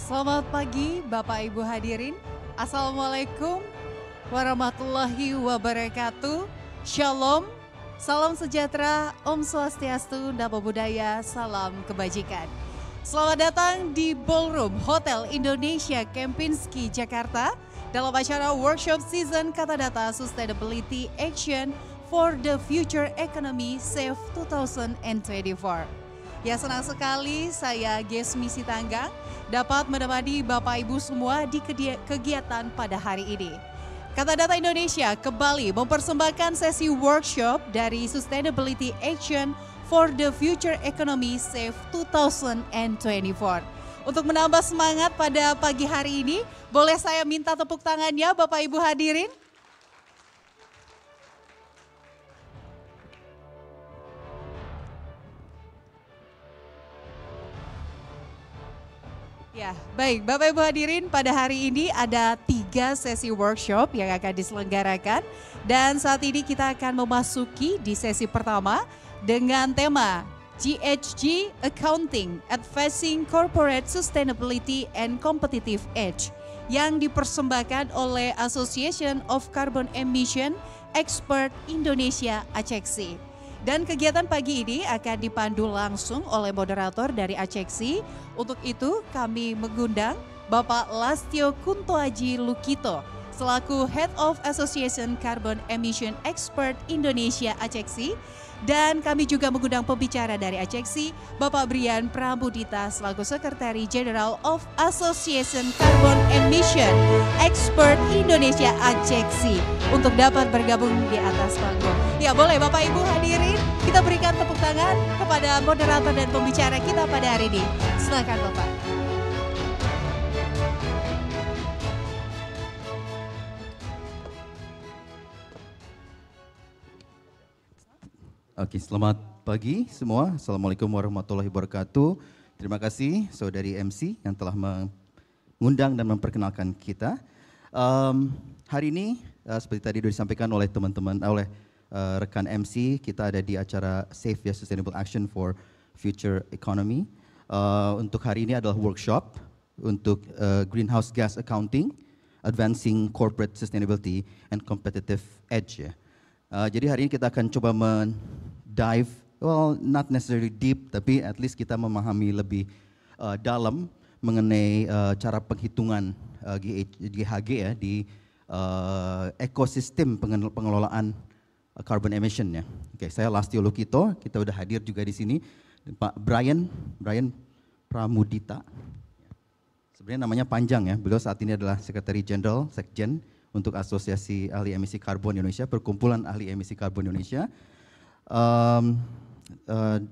Selamat pagi Bapak Ibu hadirin. Assalamualaikum warahmatullahi wabarakatuh. Shalom, salam sejahtera, Om Swastiastu, Namo Buddhaya, salam kebajikan. Selamat datang di Ballroom Hotel Indonesia Kempinski, Jakarta dalam acara Workshop Season Kata Data Sustainability Action for the Future Economy SAFE 2024. Ya, senang sekali saya Gesmi Sitanggang dapat menemani Bapak Ibu semua di kegiatan pada hari ini. Kata Data Indonesia kembali mempersembahkan sesi workshop dari Sustainability Action for the Future Economy SAFE 2024. Untuk menambah semangat pada pagi hari ini, boleh saya minta tepuk tangannya Bapak Ibu hadirin? Ya, baik Bapak Ibu hadirin, pada hari ini ada 3 sesi workshop yang akan diselenggarakan dan saat ini kita akan memasuki di sesi pertama dengan tema GHG Accounting Advancing Corporate Sustainability and Competitive Edge yang dipersembahkan oleh Association of Carbon Emission Expert Indonesia ACEXI. Dan kegiatan pagi ini akan dipandu langsung oleh moderator dari ACEXI. Untuk itu kami mengundang Bapak Lastio Kuntoaji Lukito selaku Head of Association Carbon Emission Expert Indonesia ACEXI. Dan kami juga mengundang pembicara dari ACEXI, Bapak Brian Prambudita selaku Sekretari General of Association Carbon Emission Expert Indonesia ACEXI untuk dapat bergabung di atas panggung. Ya, boleh Bapak Ibu hadirin, kita berikan tepuk tangan kepada moderator dan pembicara kita pada hari ini. Silakan Bapak. Oke, selamat pagi semua. Assalamualaikum warahmatullahi wabarakatuh. Terima kasih saudari MC yang telah mengundang dan memperkenalkan kita. Hari ini seperti tadi sudah disampaikan oleh teman-teman, oleh rekan MC, kita ada di acara SAFE, ya, Sustainable Action for Future Economy. Untuk hari ini adalah workshop untuk Greenhouse Gas Accounting, Advancing Corporate Sustainability and Competitive Edge. Ya. Jadi hari ini kita akan coba dive, well not necessarily deep, tapi at least kita memahami lebih dalam mengenai cara penghitungan GHG ya di ekosistem pengelolaan carbon emission ya. Oke, saya Lastio Lukito, kita udah hadir juga di sini Pak Brian Pramudita. Sebenarnya namanya panjang ya. Beliau saat ini adalah Sekretari Jenderal Sekjen untuk Asosiasi Ahli Emisi Karbon Indonesia, Perkumpulan Ahli Emisi Karbon Indonesia.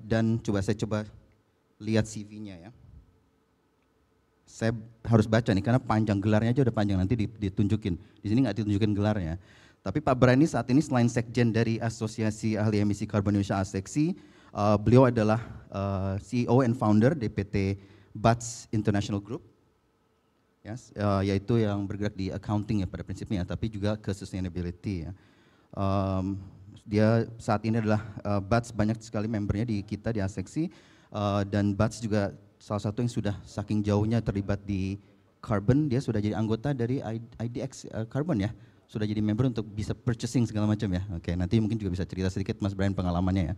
Dan saya coba lihat CV-nya ya. Saya harus baca nih karena panjang, gelarnya aja udah panjang, nanti ditunjukin. Di sini nggak ditunjukin gelarnya. Tapi Pak Brian ini saat ini selain Sekjen dari Asosiasi Ahli Emisi Karbon Indonesia ASEXI, beliau adalah CEO and Founder DPT BATS International Group. Yes, yaitu yang bergerak di accounting ya pada prinsipnya, tapi juga ke sustainability ya. Dia saat ini adalah BATS banyak sekali membernya di kita di ASEXI, dan BATS juga salah satu yang sudah saking jauhnya terlibat di carbon, dia sudah jadi anggota dari IDX Carbon ya, sudah jadi member untuk bisa purchasing segala macam ya. Oke, nanti mungkin juga bisa cerita sedikit Mas Brian pengalamannya ya.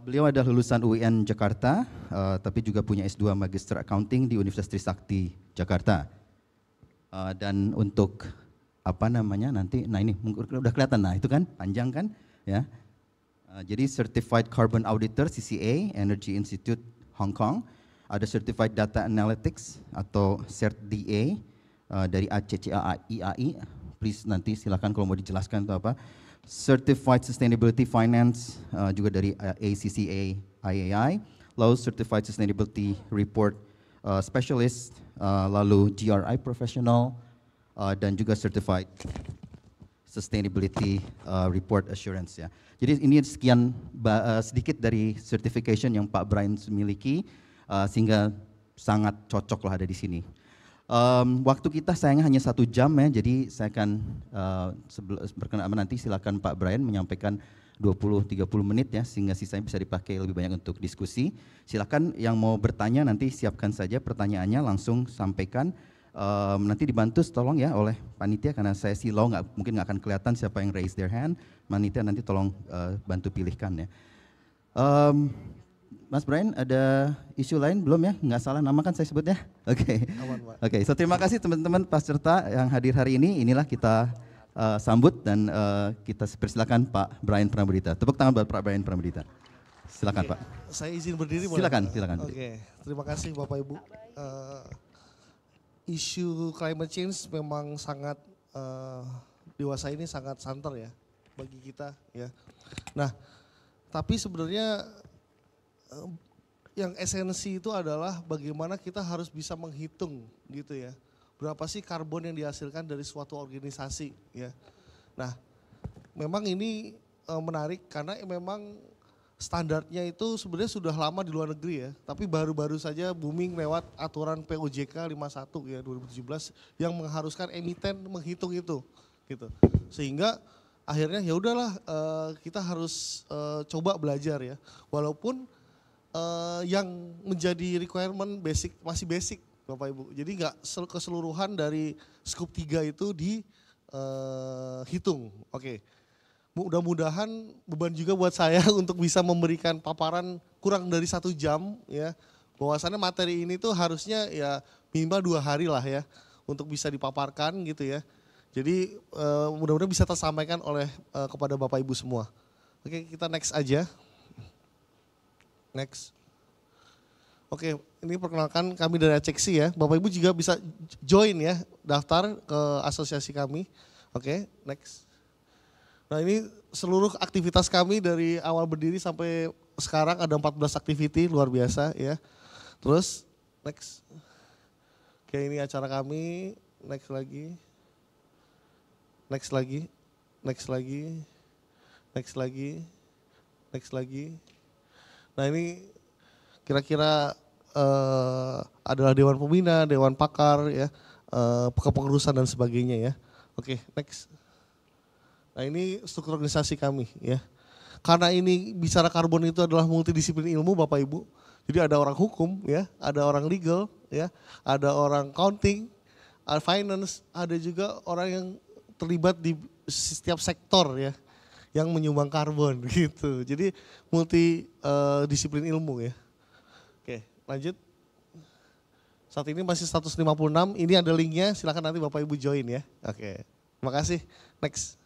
Beliau adalah lulusan UIN Jakarta, tapi juga punya S2 Magister Accounting di Universitas Trisakti, Jakarta. Dan untuk apa namanya nanti, nah ini udah kelihatan, nah itu kan panjang kan ya. Jadi Certified Carbon Auditor CCA, Energy Institute Hong Kong, ada Certified Data Analytics atau CERT-DA dari ACCAI. Please nanti silakan kalau mau dijelaskan itu apa. Certified Sustainability Finance juga dari ACCA IAI, lalu Certified Sustainability Report Specialist, lalu GRI Professional, dan juga Certified Sustainability Report Assurance ya. Jadi ini sekian sedikit dari certification yang Pak Brian miliki, sehingga sangat cocok lah ada di sini. Waktu kita sayangnya hanya 1 jam ya, jadi saya akan berkenan nanti silakan Pak Brian menyampaikan 20-30 menit ya, sehingga sisanya bisa dipakai lebih banyak untuk diskusi. Silakan yang mau bertanya nanti siapkan saja pertanyaannya, langsung sampaikan. Nanti dibantu tolong ya oleh panitia, karena saya silau mungkin nggak akan kelihatan siapa yang raise their hand. Panitia nanti tolong bantu pilihkan ya. Mas Brian, ada isu lain belum ya? Nggak salah nama kan saya sebutnya? Oke. Oke, so terima kasih teman-teman peserta yang hadir hari ini. Inilah kita sambut dan kita persilakan Pak Brian Pramudita. Tepuk tangan buat Pak Brian Pramudita. Silakan Pak. Saya izin berdiri. Silakan. Oke, terima kasih Bapak Ibu. Isu climate change memang sangat dewasa ini sangat santer ya bagi kita ya. Nah, tapi sebenarnya yang esensi itu adalah bagaimana kita harus bisa menghitung gitu ya. Berapa sih karbon yang dihasilkan dari suatu organisasi ya. Nah, memang ini menarik karena memang standarnya itu sebenarnya sudah lama di luar negeri ya. Tapi baru-baru saja booming lewat aturan POJK 51 ya 2017 yang mengharuskan emiten menghitung itu gitu. Sehingga akhirnya ya udahlah kita harus coba belajar ya. Walaupun yang menjadi requirement masih basic Bapak Ibu. Jadi nggak keseluruhan dari scope 3 itu dihitung. Oke. Mudah-mudahan beban juga buat saya untuk bisa memberikan paparan kurang dari 1 jam ya. Bahwasannya materi ini tuh harusnya ya minimal 2 hari lah ya untuk bisa dipaparkan gitu ya. Jadi mudah-mudahan bisa tersampaikan oleh kepada Bapak Ibu semua. Oke, kita next aja. Next. Oke, ini perkenalkan kami dari Aceksi ya. Bapak Ibu juga bisa join ya, daftar ke asosiasi kami. Oke, next. Nah ini seluruh aktivitas kami dari awal berdiri sampai sekarang ada 14 activity luar biasa ya. Terus next. Oke, ini acara kami, next lagi. Next lagi. Next lagi. Next lagi. Next lagi. Nah ini kira-kira adalah Dewan Pembina, Dewan Pakar, ya, kepengurusan dan sebagainya ya. Oke, next. Nah ini struktur organisasi kami ya. Karena ini bicara karbon itu adalah multidisiplin ilmu Bapak Ibu. Jadi ada orang hukum ya, ada orang legal ya, ada orang accounting, ada finance, ada juga orang yang terlibat di setiap sektor ya yang menyumbang karbon gitu. Jadi multidisiplin ilmu ya. Oke, lanjut. Saat ini masih 156, ini ada linknya, silakan nanti Bapak Ibu join ya. Oke, terima kasih. Next.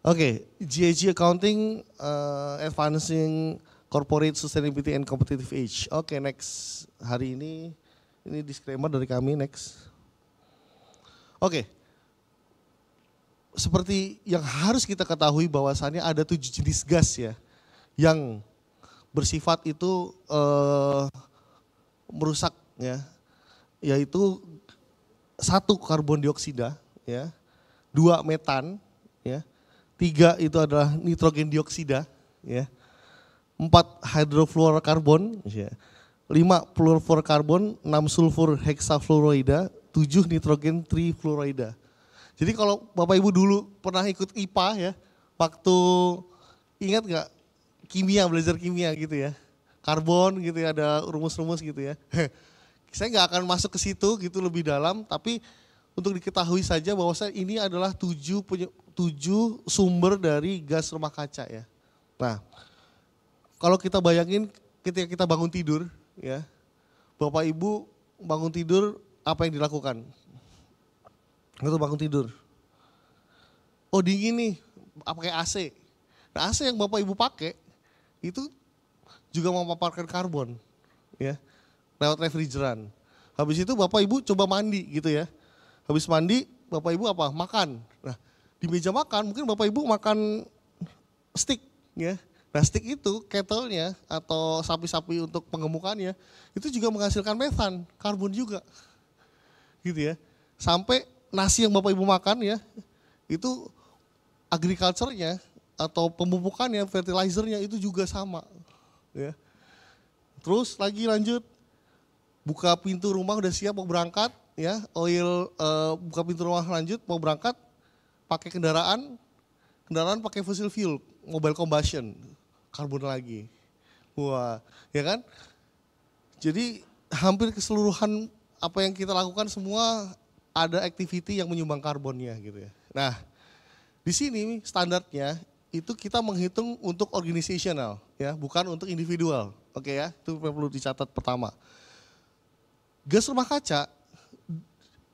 Oke, GAG Accounting Advancing Corporate Sustainability and Competitive Age. Oke, next. Hari ini disclaimer dari kami, next. Oke. Seperti yang harus kita ketahui bahwasannya ada 7 jenis gas ya yang bersifat itu merusak ya, yaitu 1 karbon dioksida ya, 2 metan ya, 3 itu adalah nitrogen dioksida ya, 4 hidrofluorokarbon ya, 5 fluorokarbon, 6 sulfur heksafluoroida, 7 nitrogen trifluoroida. Jadi kalau Bapak Ibu dulu pernah ikut IPA ya, waktu ingat nggak kimia, belajar kimia gitu ya, karbon gitu ya, ada rumus-rumus gitu ya. Saya nggak akan masuk ke situ gitu lebih dalam, tapi untuk diketahui saja bahwa ini adalah 7 sumber dari gas rumah kaca ya. Nah, kalau kita bayangin ketika kita bangun tidur ya, Bapak Ibu bangun tidur apa yang dilakukan? Itu bangun tidur. Oh dingin nih, pakai AC. Nah AC yang Bapak Ibu pakai itu juga memaparkan karbon ya, lewat refrigeran. Habis itu Bapak Ibu coba mandi gitu ya. Habis mandi Bapak Ibu apa? Makan. Nah di meja makan mungkin Bapak Ibu makan steak ya. Nah steak itu kettle-nya atau sapi-sapi untuk pengemukannya itu juga menghasilkan metan, karbon juga. Gitu ya. Sampai nasi yang Bapak Ibu makan ya, itu agriculture-nya atau pemupukannya, fertilizer-nya itu juga sama. Ya. Terus lagi lanjut, buka pintu rumah udah siap mau berangkat, ya, buka pintu rumah lanjut mau berangkat, pakai kendaraan pakai fossil fuel, mobile combustion, karbon lagi. Wah, ya kan? Jadi hampir keseluruhan apa yang kita lakukan semua ada activity yang menyumbang karbonnya gitu ya. Nah, di sini standarnya itu kita menghitung untuk organizational ya, bukan untuk individual. Oke ya, itu perlu dicatat pertama. Gas rumah kaca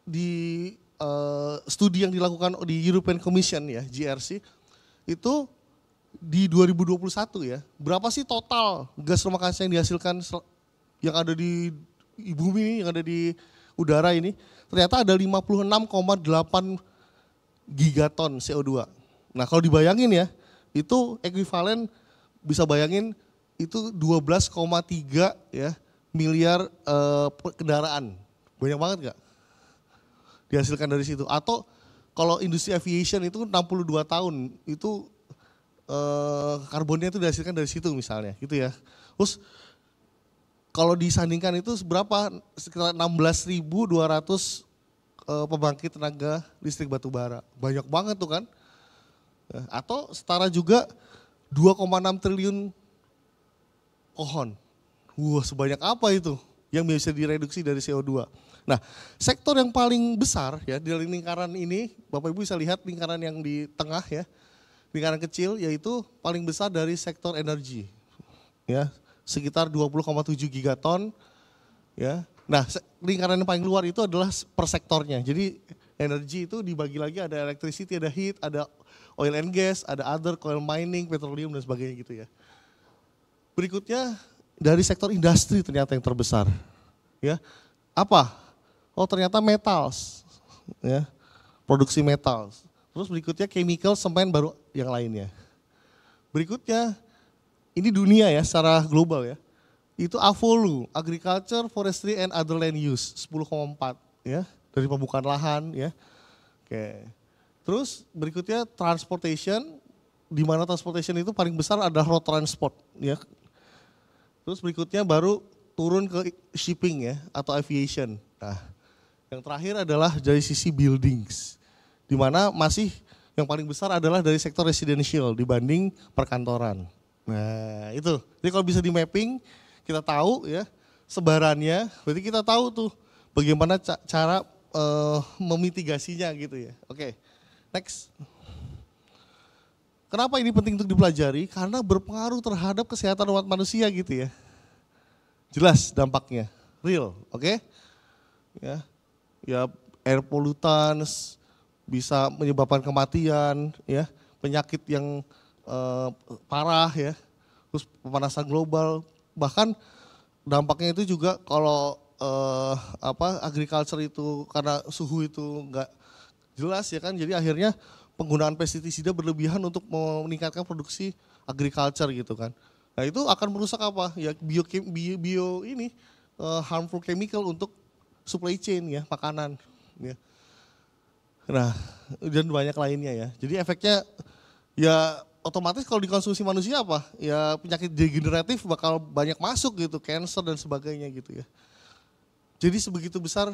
di studi yang dilakukan di European Commission ya, GRC, itu di 2021 ya, berapa sih total gas rumah kaca yang dihasilkan yang ada di bumi, yang ada di udara ini? Ternyata ada 56,8 gigaton CO2. Nah kalau dibayangin ya, itu ekuivalen bisa bayangin itu 12,3 ya miliar kendaraan. Banyak banget gak dihasilkan dari situ? Atau kalau industri aviation itu 62 tahun, itu karbonnya itu dihasilkan dari situ misalnya gitu ya. Terus kalau disandingkan itu berapa? Sekitar 16.200 pembangkit tenaga listrik batu bara. Banyak banget tuh kan. Atau setara juga 2,6 triliun pohon. Wah, sebanyak apa itu yang bisa direduksi dari CO2. Nah, sektor yang paling besar ya di lingkaran ini, Bapak Ibu bisa lihat lingkaran yang di tengah ya, lingkaran kecil yaitu paling besar dari sektor energi. Ya, sekitar 20,7 gigaton ya. Nah, lingkaran yang paling luar itu adalah per sektornya. Jadi energi itu dibagi lagi, ada electricity, ada heat, ada oil and gas, ada other, coal mining, petroleum dan sebagainya gitu ya. Berikutnya dari sektor industri ternyata yang terbesar. Ya. Apa? Oh, ternyata metals. Ya. Produksi metals. Terus berikutnya chemical, semen, baru yang lainnya. Berikutnya ini dunia ya secara global ya. Itu AFOLU, Agriculture, Forestry and Other Land Use, 10,4 ya, dari pembukaan lahan ya. Oke. Terus berikutnya transportation, di mana transportation itu paling besar adalah road transport ya. Terus berikutnya baru turun ke shipping ya atau aviation. Nah, yang terakhir adalah dari sisi buildings, di mana masih yang paling besar adalah dari sektor residential dibanding perkantoran. Nah itu, jadi kalau bisa di mapping, kita tahu ya sebarannya, berarti kita tahu tuh bagaimana cara memitigasinya gitu ya. Oke, next. Kenapa ini penting untuk dipelajari? Karena berpengaruh terhadap kesehatan umat manusia gitu ya. Jelas dampaknya, real, oke? Ya, air pollutants bisa menyebabkan kematian, ya, penyakit yang parah ya, terus pemanasan global, bahkan dampaknya itu juga kalau agriculture itu karena suhu itu enggak jelas ya kan, jadi akhirnya penggunaan pestisida berlebihan untuk meningkatkan produksi agriculture gitu kan. Nah itu akan merusak apa? Ya harmful chemical untuk supply chain ya, makanan ya. Nah, dan banyak lainnya ya. Jadi efeknya ya otomatis kalau dikonsumsi manusia apa? Ya penyakit degeneratif bakal banyak masuk gitu, cancer dan sebagainya gitu ya. Jadi sebegitu besar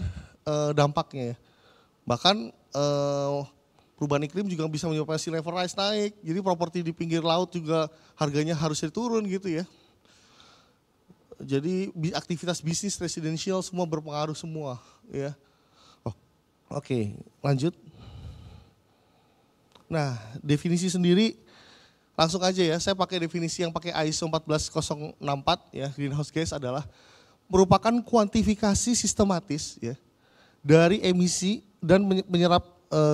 dampaknya ya. Bahkan perubahan iklim juga bisa menyebabkan sea level rise naik. Jadi properti di pinggir laut juga harganya harus turun gitu ya. Jadi aktivitas bisnis residential semua berpengaruh semua ya. Oke, lanjut. Nah, definisi sendiri langsung aja ya, saya pakai definisi yang pakai ISO 14064 ya, greenhouse gas adalah merupakan kuantifikasi sistematis ya dari emisi dan menyerap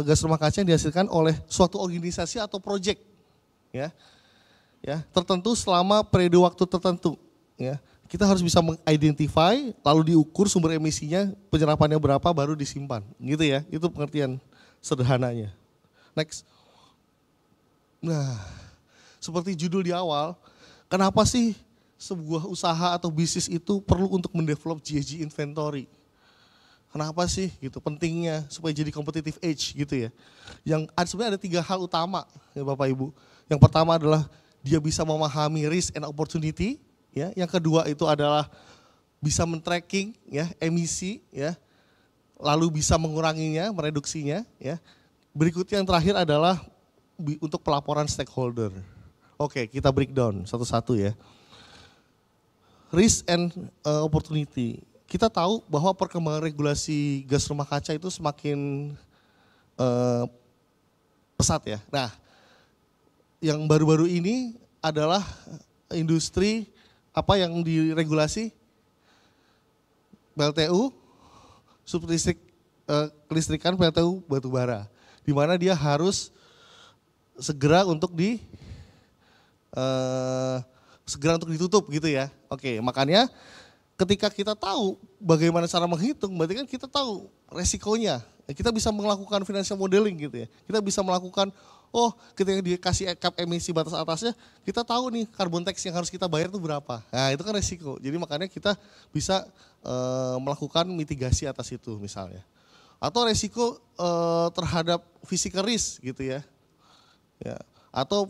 gas rumah kaca yang dihasilkan oleh suatu organisasi atau proyek ya. Ya, tertentu selama periode waktu tertentu ya. Kita harus bisa mengidentify, lalu diukur sumber emisinya, penyerapannya berapa, baru disimpan. Gitu ya, itu pengertian sederhananya. Next. Nah, seperti judul di awal, kenapa sih sebuah usaha atau bisnis itu perlu untuk mendevelop GHG inventory? Kenapa sih gitu pentingnya supaya jadi competitive edge gitu ya. Yang sebenarnya ada 3 hal utama ya Bapak Ibu. Yang pertama adalah dia bisa memahami risk and opportunity. Ya, yang kedua itu adalah bisa men-tracking ya emisi ya, lalu bisa menguranginya, mereduksinya ya. berikutnya yang terakhir adalah untuk pelaporan stakeholder. Oke, kita breakdown satu-satu ya. Risk and opportunity. Kita tahu bahwa perkembangan regulasi gas rumah kaca itu semakin pesat ya. Nah, yang baru-baru ini adalah industri apa yang diregulasi? PLTU, kelistrikan PLTU batubara. Di mana dia harus segera untuk ditutup gitu ya. Oke, makanya ketika kita tahu bagaimana cara menghitung, berarti kan kita tahu resikonya. Kita bisa melakukan financial modeling gitu ya. Kita bisa melakukan, oh ketika dikasih cap emisi batas atasnya, kita tahu nih carbon tax yang harus kita bayar itu berapa. Nah itu kan resiko. Jadi makanya kita bisa melakukan mitigasi atas itu misalnya. Atau resiko terhadap physical risk gitu ya. Atau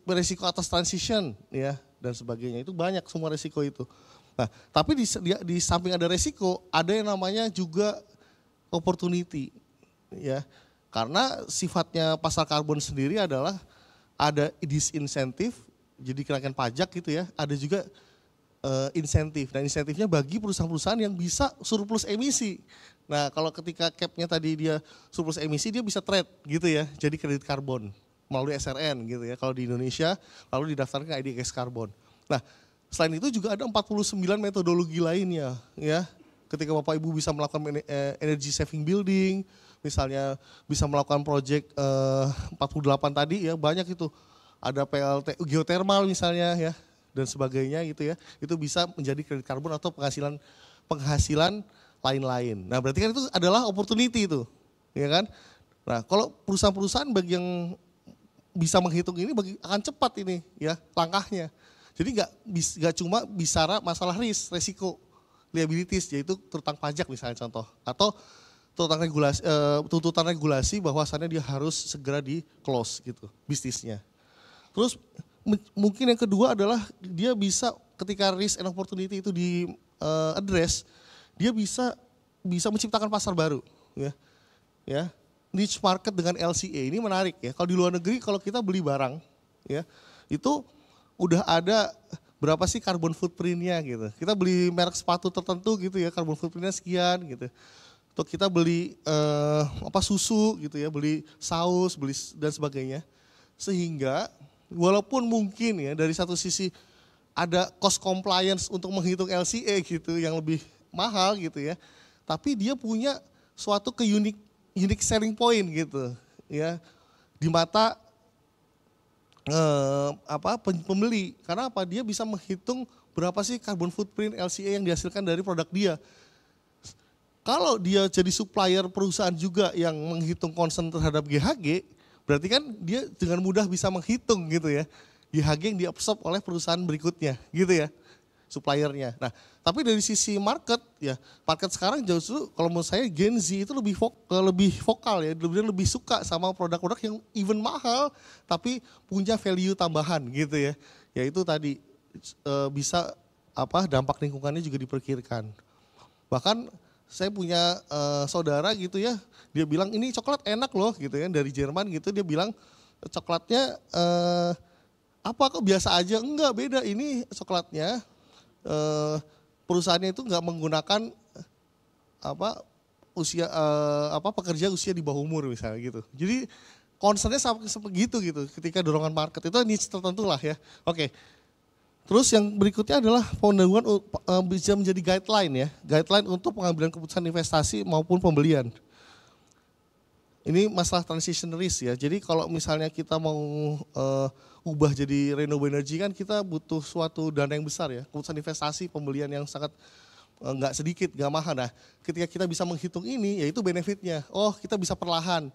resiko atas transition ya dan sebagainya. Itu banyak semua resiko itu. Nah, tapi di samping ada resiko, ada yang namanya juga opportunity ya. Karena sifatnya pasar karbon sendiri adalah ada disinsentif, jadi kenakan pajak gitu ya, ada juga insentif. Dan insentifnya bagi perusahaan-perusahaan yang bisa surplus emisi. Nah, kalau ketika capnya tadi dia surplus emisi, dia bisa trade gitu ya, jadi kredit karbon melalui SRN gitu ya. Kalau di Indonesia lalu didaftarkan ke IDX Karbon. Nah, selain itu juga ada 49 metodologi lainnya ya. Ketika Bapak Ibu bisa melakukan energy saving building, misalnya bisa melakukan project 48 tadi ya, banyak itu. Ada PLT geothermal misalnya ya dan sebagainya gitu ya. Itu bisa menjadi kredit karbon atau penghasilan lain-lain. Nah, berarti kan itu adalah opportunity itu. Ya kan? Nah, kalau perusahaan-perusahaan bagi yang bisa menghitung ini akan cepat ini ya langkahnya. Jadi nggak cuma bicara masalah resiko, liabilities, yaitu terutang pajak misalnya contoh, atau tuntutan regulasi bahwasannya dia harus segera di close gitu bisnisnya. Terus mungkin yang kedua adalah dia bisa ketika risk and opportunity itu di address, dia bisa menciptakan pasar baru ya. Niche market dengan LCA ini menarik ya. Kalau di luar negeri kalau kita beli barang ya, itu udah ada berapa sih carbon footprint-nya gitu. Kita beli merek sepatu tertentu gitu ya, carbon footprint-nya sekian gitu. Atau kita beli susu gitu ya, beli saus, beli dan sebagainya. Sehingga walaupun mungkin ya dari satu sisi ada cost compliance untuk menghitung LCA gitu yang lebih mahal gitu ya. Tapi dia punya suatu unique selling point gitu ya di mata pembeli. Karena apa? Dia bisa menghitung berapa sih carbon footprint LCA yang dihasilkan dari produk dia. Kalau dia jadi supplier perusahaan juga yang menghitung concern terhadap GHG, berarti kan dia dengan mudah bisa menghitung gitu ya GHG yang diabsorb oleh perusahaan berikutnya gitu ya, suppliernya. Nah, tapi dari sisi market ya, market sekarang justru kalau menurut saya Gen Z itu lebih vokal ya, lebih suka sama produk-produk yang even mahal tapi punya value tambahan gitu ya. Yaitu tadi bisa dampak lingkungannya juga diperkirakan. Bahkan saya punya saudara gitu ya, dia bilang ini coklat enak loh gitu ya, dari Jerman gitu, dia bilang coklatnya kok biasa aja, enggak beda, ini coklatnya perusahaannya itu nggak menggunakan pekerja usia di bawah umur misalnya gitu. Jadi concernnya sampai sebegitu gitu. Ketika dorongan market itu niche tertentu lah ya. Oke. Terus yang berikutnya adalah panduan bisa menjadi guideline ya, guideline untuk pengambilan keputusan investasi maupun pembelian. Ini masalah transition risk ya. Jadi kalau misalnya kita mau ubah jadi renewable energy kan kita butuh suatu dana yang besar ya. Keputusan investasi, pembelian yang sangat nggak sedikit, nggak mahal. Nah, ketika kita bisa menghitung ini, yaitu benefitnya. Oh, kita bisa perlahan.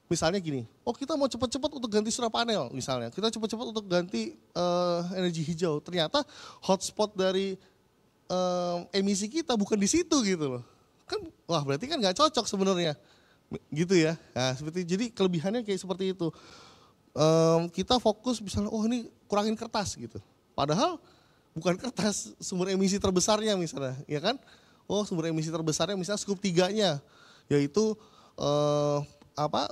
Misalnya gini, oh kita mau cepat-cepat untuk ganti surya panel misalnya. Kita cepat-cepat untuk ganti energi hijau. Ternyata hotspot dari emisi kita bukan di situ gitu loh. Kan, wah berarti kan nggak cocok sebenarnya. Gitu ya. Nah, jadi kelebihannya kayak seperti itu. Kita fokus misalnya, oh ini kurangin kertas gitu. Padahal bukan kertas sumber emisi terbesarnya misalnya, ya kan? Oh sumber emisi terbesarnya misalnya skup 3-nya, yaitu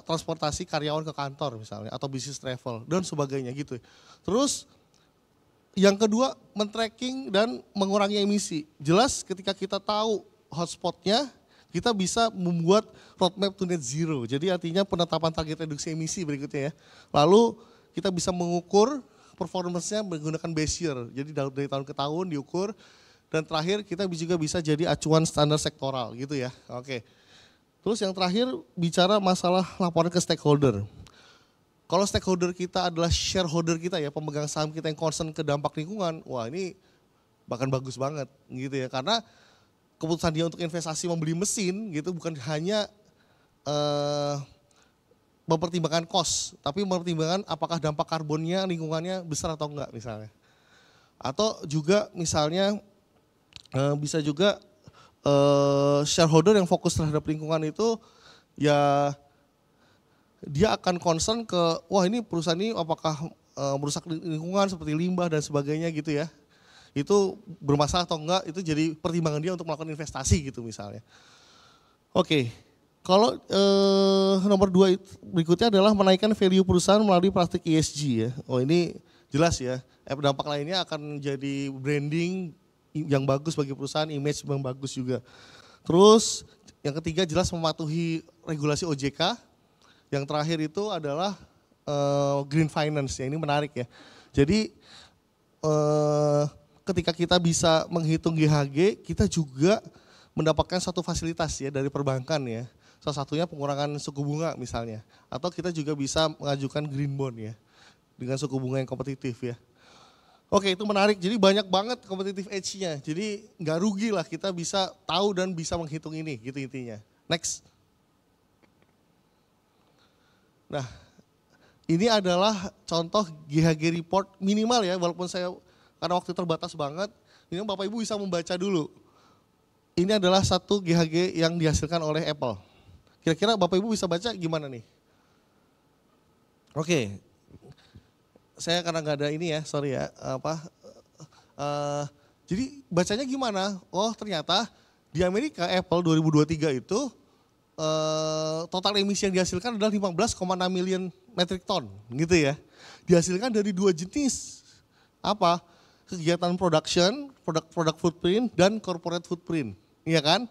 transportasi karyawan ke kantor misalnya atau bisnis travel dan sebagainya gitu. Terus yang kedua, men-tracking dan mengurangi emisi. Jelas ketika kita tahu hotspotnya, kita bisa membuat roadmap to net zero. Jadi artinya penetapan target reduksi emisi berikutnya ya. Lalu kita bisa mengukur performance-nya menggunakan base year. Jadi dari tahun ke tahun diukur. Dan terakhir kita juga bisa jadi acuan standar sektoral gitu ya. Oke. Terus yang terakhir bicara masalah laporan ke stakeholder. Kalau stakeholder kita adalah shareholder kita ya, pemegang saham kita yang concern ke dampak lingkungan, wah ini bahkan bagus banget gitu ya. Karena keputusan dia untuk investasi membeli mesin gitu bukan hanya mempertimbangkan cost, tapi mempertimbangkan apakah dampak karbonnya, lingkungannya besar atau enggak misalnya. Atau juga misalnya bisa juga shareholder yang fokus terhadap lingkungan itu ya dia akan concern ke wah ini perusahaan ini apakah merusak lingkungan seperti limbah dan sebagainya gitu ya. Itu bermasalah atau enggak, itu jadi pertimbangan dia untuk melakukan investasi gitu misalnya. Oke, kalau nomor 2 berikutnya adalah menaikkan value perusahaan melalui praktik ESG ya. Oh ini jelas ya, dampak lainnya akan jadi branding yang bagus bagi perusahaan, image yang bagus juga. Terus yang ketiga jelas mematuhi regulasi OJK. Yang terakhir itu adalah green finance ya, ini menarik ya. Jadi ketika kita bisa menghitung GHG, kita juga mendapatkan satu fasilitas ya dari perbankan ya. Salah satunya pengurangan suku bunga misalnya. Atau kita juga bisa mengajukan green bond ya, dengan suku bunga yang kompetitif ya. Oke, itu menarik, jadi banyak banget competitive edge-nya. Jadi nggak rugi lah kita bisa tahu dan bisa menghitung ini gitu intinya. Next. Nah, ini adalah contoh GHG report minimal ya, walaupun saya karena waktu terbatas banget, ini Bapak Ibu bisa membaca dulu. Ini adalah satu GHG yang dihasilkan oleh Apple. Kira-kira Bapak Ibu bisa baca gimana nih? Oke, saya karena nggak ada ini ya, sorry ya. Jadi bacanya gimana? Oh ternyata di Amerika Apple 2023 itu total emisi yang dihasilkan adalah 15,6 million metric ton gitu ya. Dihasilkan dari 2 jenis apa? Kegiatan production, product footprint dan corporate footprint, iya kan?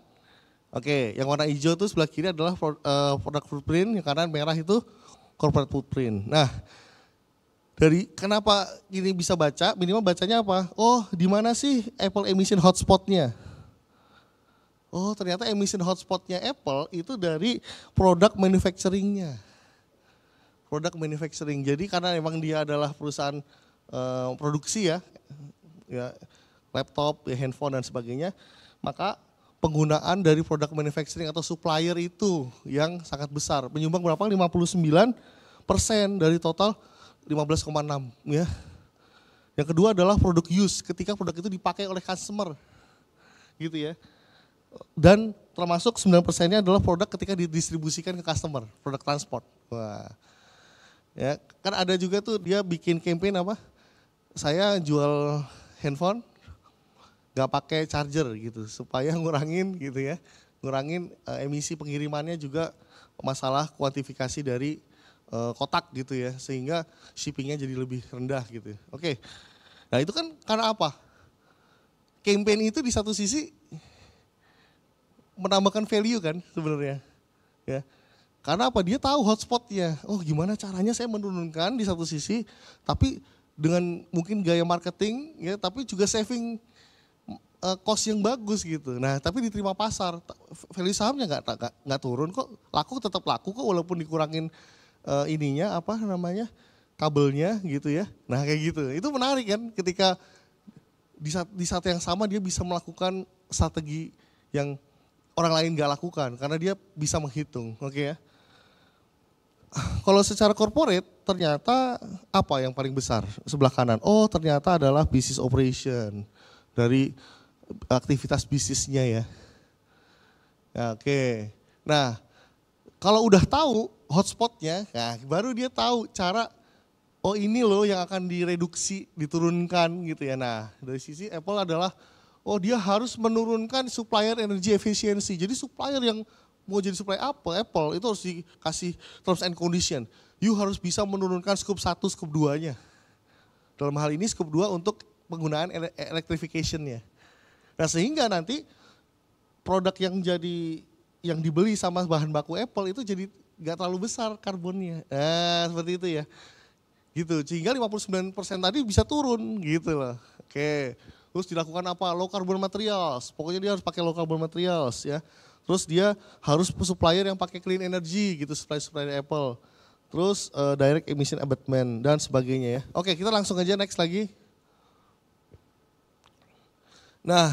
Oke, yang warna hijau itu sebelah kiri adalah product footprint, yang kanan merah itu corporate footprint. Nah, dari kenapa ini bisa baca? Minimal bacanya apa? Oh, di mana sih Apple emission hotspotnya? Oh, ternyata emission hotspotnya Apple itu dari product manufacturing-nya. Product manufacturing. Jadi karena memang dia adalah perusahaan produksi ya, laptop, ya, handphone dan sebagainya, maka penggunaan dari produk manufacturing atau supplier itu yang sangat besar, menyumbang berapa? 59% dari total 15,6 ya. Yang kedua adalah produk use, ketika produk itu dipakai oleh customer, gitu ya. Dan termasuk 9%-nya adalah produk ketika didistribusikan ke customer, produk transport. Wah, ya kan ada juga tuh dia bikin campaign apa? Saya jual handphone nggak pakai charger gitu supaya ngurangin gitu ya, ngurangin emisi pengirimannya juga masalah kuantifikasi dari kotak gitu ya, sehingga shippingnya jadi lebih rendah gitu. Oke, nah itu kan karena apa? Campaign itu di satu sisi menambahkan value kan sebenarnya, ya. Karena apa? Dia tahu hotspotnya. Oh gimana caranya saya menurunkan di satu sisi, tapi dengan mungkin gaya marketing ya, tapi juga saving cost yang bagus gitu. Nah, tapi diterima pasar, value sahamnya nggak turun kok, laku tetap laku kok walaupun dikurangin ininya apa namanya kabelnya gitu ya. Nah kayak gitu, itu menarik kan ketika di saat yang sama dia bisa melakukan strategi yang orang lain nggak lakukan karena dia bisa menghitung, oke ya. Kalau secara corporate ternyata apa yang paling besar sebelah kanan? Oh ternyata adalah business operation dari aktivitas bisnisnya ya. Ya oke. Nah kalau udah tahu hotspotnya, nah baru dia tahu cara oh ini loh yang akan direduksi, diturunkan gitu ya. Nah dari sisi Apple adalah oh dia harus menurunkan supplier energy efficiency. Jadi supplier yang mau jadi supplier Apple itu harus dikasih terms and condition. You harus bisa menurunkan scope 1, scope 2-nya. Dalam hal ini scope 2 untuk penggunaan electrification-nya. Nah sehingga nanti produk yang dibeli sama bahan baku Apple itu jadi nggak terlalu besar karbonnya. Nah seperti itu ya. Gitu, sehingga 59% tadi bisa turun gitu loh. Oke, terus dilakukan apa? Low carbon materials, pokoknya dia harus pakai low carbon materials ya. Terus dia harus supplier yang pakai clean energy gitu, supplier Apple. Terus direct emission abatement dan sebagainya ya. Oke, kita langsung aja next lagi. Nah,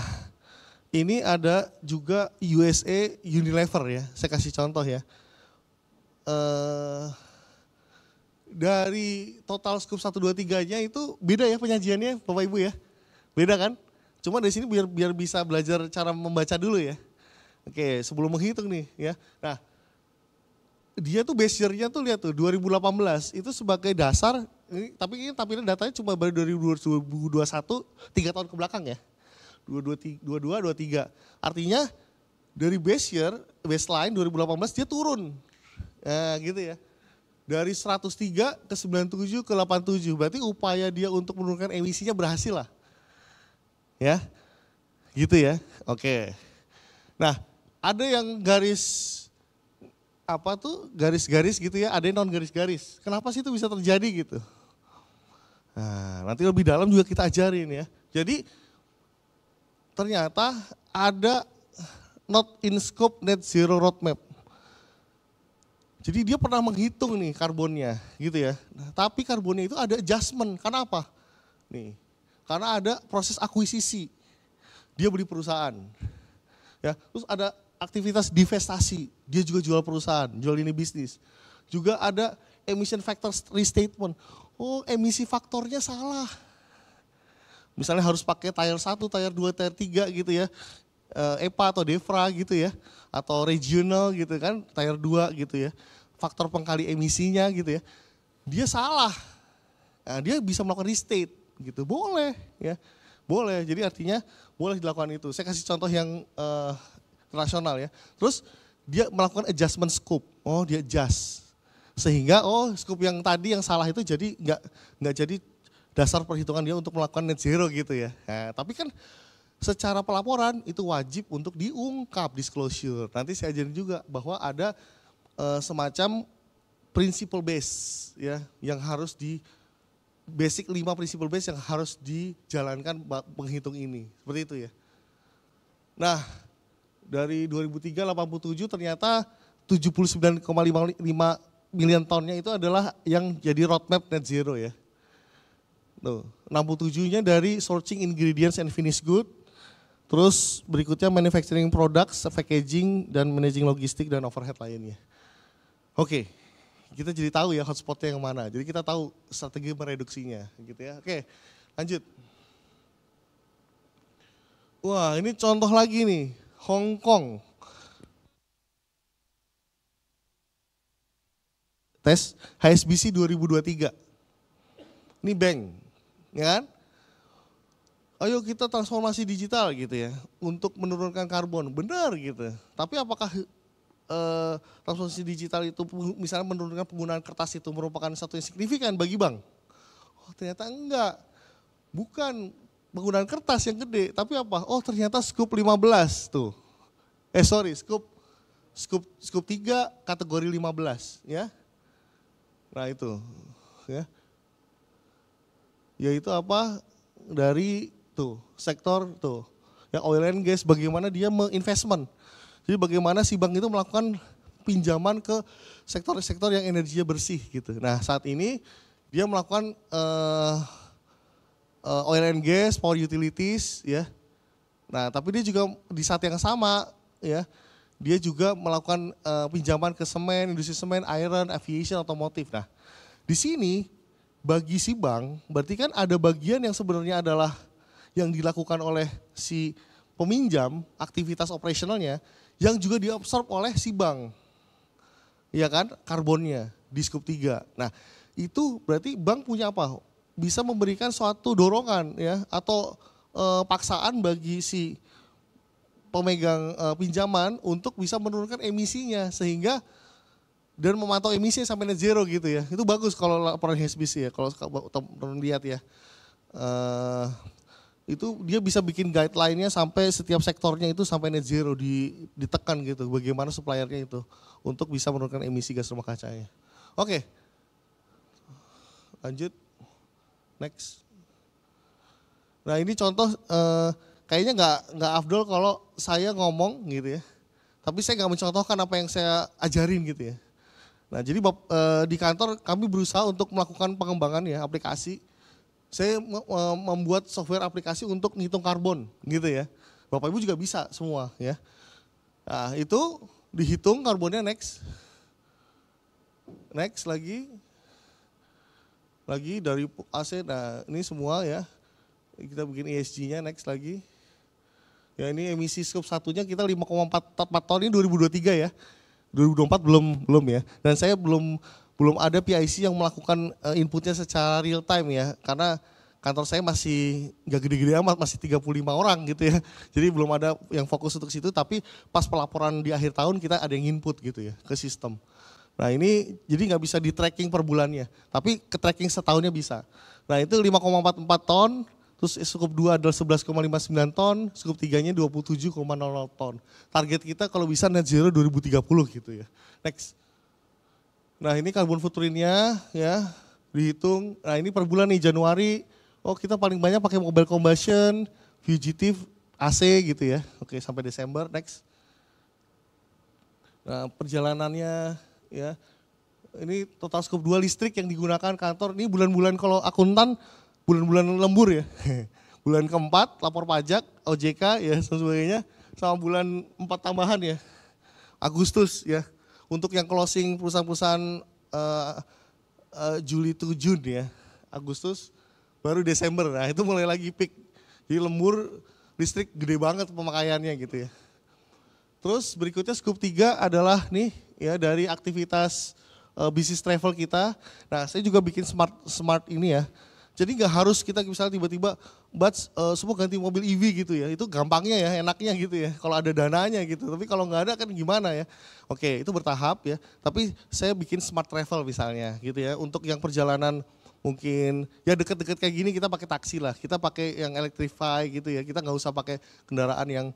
ini ada juga USA Unilever ya, saya kasih contoh ya. Dari total scope 1, 2, 3-nya itu beda ya penyajiannya Bapak Ibu ya. Beda kan? Cuma dari sini biar bisa belajar cara membaca dulu ya. Oke, sebelum menghitung nih ya. Nah, dia tuh base year-nya tuh lihat tuh 2018 itu sebagai dasar, tapi ini tampilnya datanya cuma baru dari 2021, 3 tahun ke belakang ya. 22, 23. Artinya dari base year, baseline 2018 dia turun. Nah gitu ya. Dari 103 ke 97 ke 87, berarti upaya dia untuk menurunkan emisinya berhasil lah. Ya, gitu ya, oke. Nah, ada yang garis-garis gitu ya, ada yang non garis-garis. Kenapa sih itu bisa terjadi gitu? Nah, nanti lebih dalam juga kita ajarin ya. Jadi, ternyata ada not in scope net zero roadmap. Jadi dia pernah menghitung nih karbonnya gitu ya. Nah, tapi karbonnya itu ada adjustment. Karena apa? Nih, karena ada proses akuisisi. Dia beli perusahaan. Ya, terus ada aktivitas divestasi. Dia juga jual perusahaan, jual ini bisnis. Juga ada emission factor restatement. Oh, emisi faktornya salah. Misalnya harus pakai tier 1, tier 2, tier 3 gitu ya. EPA atau DEFRA gitu ya, atau regional gitu kan, tier 2 gitu ya, faktor pengkali emisinya gitu ya, dia salah, nah, dia bisa melakukan restate gitu, boleh ya, boleh, jadi artinya boleh dilakukan itu. Saya kasih contoh yang rasional ya, terus dia melakukan adjustment scope, oh dia adjust, sehingga scope yang tadi yang salah itu jadi nggak jadi dasar perhitungan dia untuk melakukan net zero gitu ya, nah, tapi kan secara pelaporan itu wajib untuk diungkap, disclosure. Nanti saya ajarin juga bahwa ada semacam principle base ya, yang harus basic 5 principle base yang harus dijalankan penghitung ini. Seperti itu ya. Nah, dari 2003 87 ternyata 79,55 million tonnya itu adalah yang jadi roadmap net zero ya. Tuh, 67-nya dari sourcing ingredients and finished good. Terus berikutnya manufacturing products, packaging, dan managing logistik dan overhead lainnya. Oke, kita jadi tahu ya hotspotnya yang mana. Jadi kita tahu strategi mereduksinya gitu ya. Oke, lanjut. Wah ini contoh lagi nih, Hong Kong. Tes HSBC 2023. Ini bank, ya kan? Ayo kita transformasi digital gitu ya, untuk menurunkan karbon, benar gitu. Tapi apakah transformasi digital itu misalnya menurunkan penggunaan kertas itu merupakan satu yang signifikan bagi bank? Oh ternyata enggak, bukan penggunaan kertas yang gede, tapi apa? Oh ternyata scope 15 tuh, scope 3 kategori 15 ya. Nah itu ya, yaitu apa? Dari sektor yang oil and gas, bagaimana dia menginvestment. Jadi bagaimana si bank itu melakukan pinjaman ke sektor-sektor yang energinya bersih gitu. Nah saat ini dia melakukan oil and gas, power utilities ya. Nah tapi dia juga di saat yang sama ya, dia juga melakukan pinjaman ke semen, industri semen, iron, aviation, otomotif. Nah di sini bagi si bank berarti kan ada bagian yang sebenarnya adalah yang dilakukan oleh si peminjam, aktivitas operasionalnya, yang juga diabsorb oleh si bank. Ya kan, karbonnya di scope 3. Nah itu berarti bank punya apa? Bisa memberikan suatu dorongan ya, atau paksaan bagi si pemegang pinjaman untuk bisa menurunkan emisinya sehingga dan memantau emisi sampai net zero gitu ya. Itu bagus kalau laporan HSBC ya, kalau teman-teman lihat ya. Itu dia bisa bikin guideline-nya sampai setiap sektornya itu sampai net zero ditekan gitu. Bagaimana suppliernya itu untuk bisa menurunkan emisi gas rumah kacanya. Oke. Lanjut. Next. Nah ini contoh kayaknya nggak afdol kalau saya ngomong gitu ya. Tapi saya nggak mencontohkan apa yang saya ajarin gitu ya. Nah jadi di kantor kami berusaha untuk melakukan pengembangan ya aplikasi. Saya membuat software aplikasi untuk ngitung karbon gitu ya. Bapak Ibu juga bisa semua ya. Nah itu dihitung karbonnya next. Next lagi dari AC, nah ini semua ya. Kita bikin ESG-nya next lagi. Ya ini emisi scope 1-nya kita 5,4 ton ini 2023 ya. 2024 belum ya. Dan saya belum ada PIC yang melakukan inputnya secara real time ya. Karena kantor saya masih nggak gede-gede amat, masih 35 orang gitu ya. Jadi belum ada yang fokus untuk situ, tapi pas pelaporan di akhir tahun kita ada yang input gitu ya ke sistem. Nah ini jadi nggak bisa di tracking per bulannya, tapi ke tracking setahunnya bisa. Nah itu 5,44 ton, terus skup 2 adalah 11,59 ton, skup 3-nya 27,00 ton. Target kita kalau bisa net zero 2030 gitu ya. Next. Nah ini carbon footprint-nya ya dihitung. Nah ini per bulan nih Januari, oh kita paling banyak pakai mobile combustion, fugitive, AC gitu ya. Oke sampai Desember, next. Nah perjalanannya ya, ini total skup 2 listrik yang digunakan kantor, ini bulan-bulan kalau akuntan, bulan-bulan lembur ya. Bulan keempat lapor pajak, OJK ya sebagainya, sama bulan 4 tambahan ya. Agustus ya. Untuk yang closing perusahaan-perusahaan Juli to June ya, Agustus baru Desember, nah itu mulai lagi peak. Jadi lembur listrik gede banget pemakaiannya gitu ya. Terus berikutnya scope 3 adalah nih ya dari aktivitas bisnis travel kita. Nah saya juga bikin smart ini ya. Jadi nggak harus kita misalnya tiba-tiba semua ganti mobil EV gitu ya. Itu gampangnya ya, enaknya gitu ya. Kalau ada dananya gitu. Tapi kalau nggak ada kan gimana ya. Oke itu bertahap ya. Tapi saya bikin smart travel misalnya gitu ya. Untuk yang perjalanan mungkin ya deket-deket kayak gini kita pakai taksi lah. Kita pakai yang electrify gitu ya. Kita nggak usah pakai kendaraan yang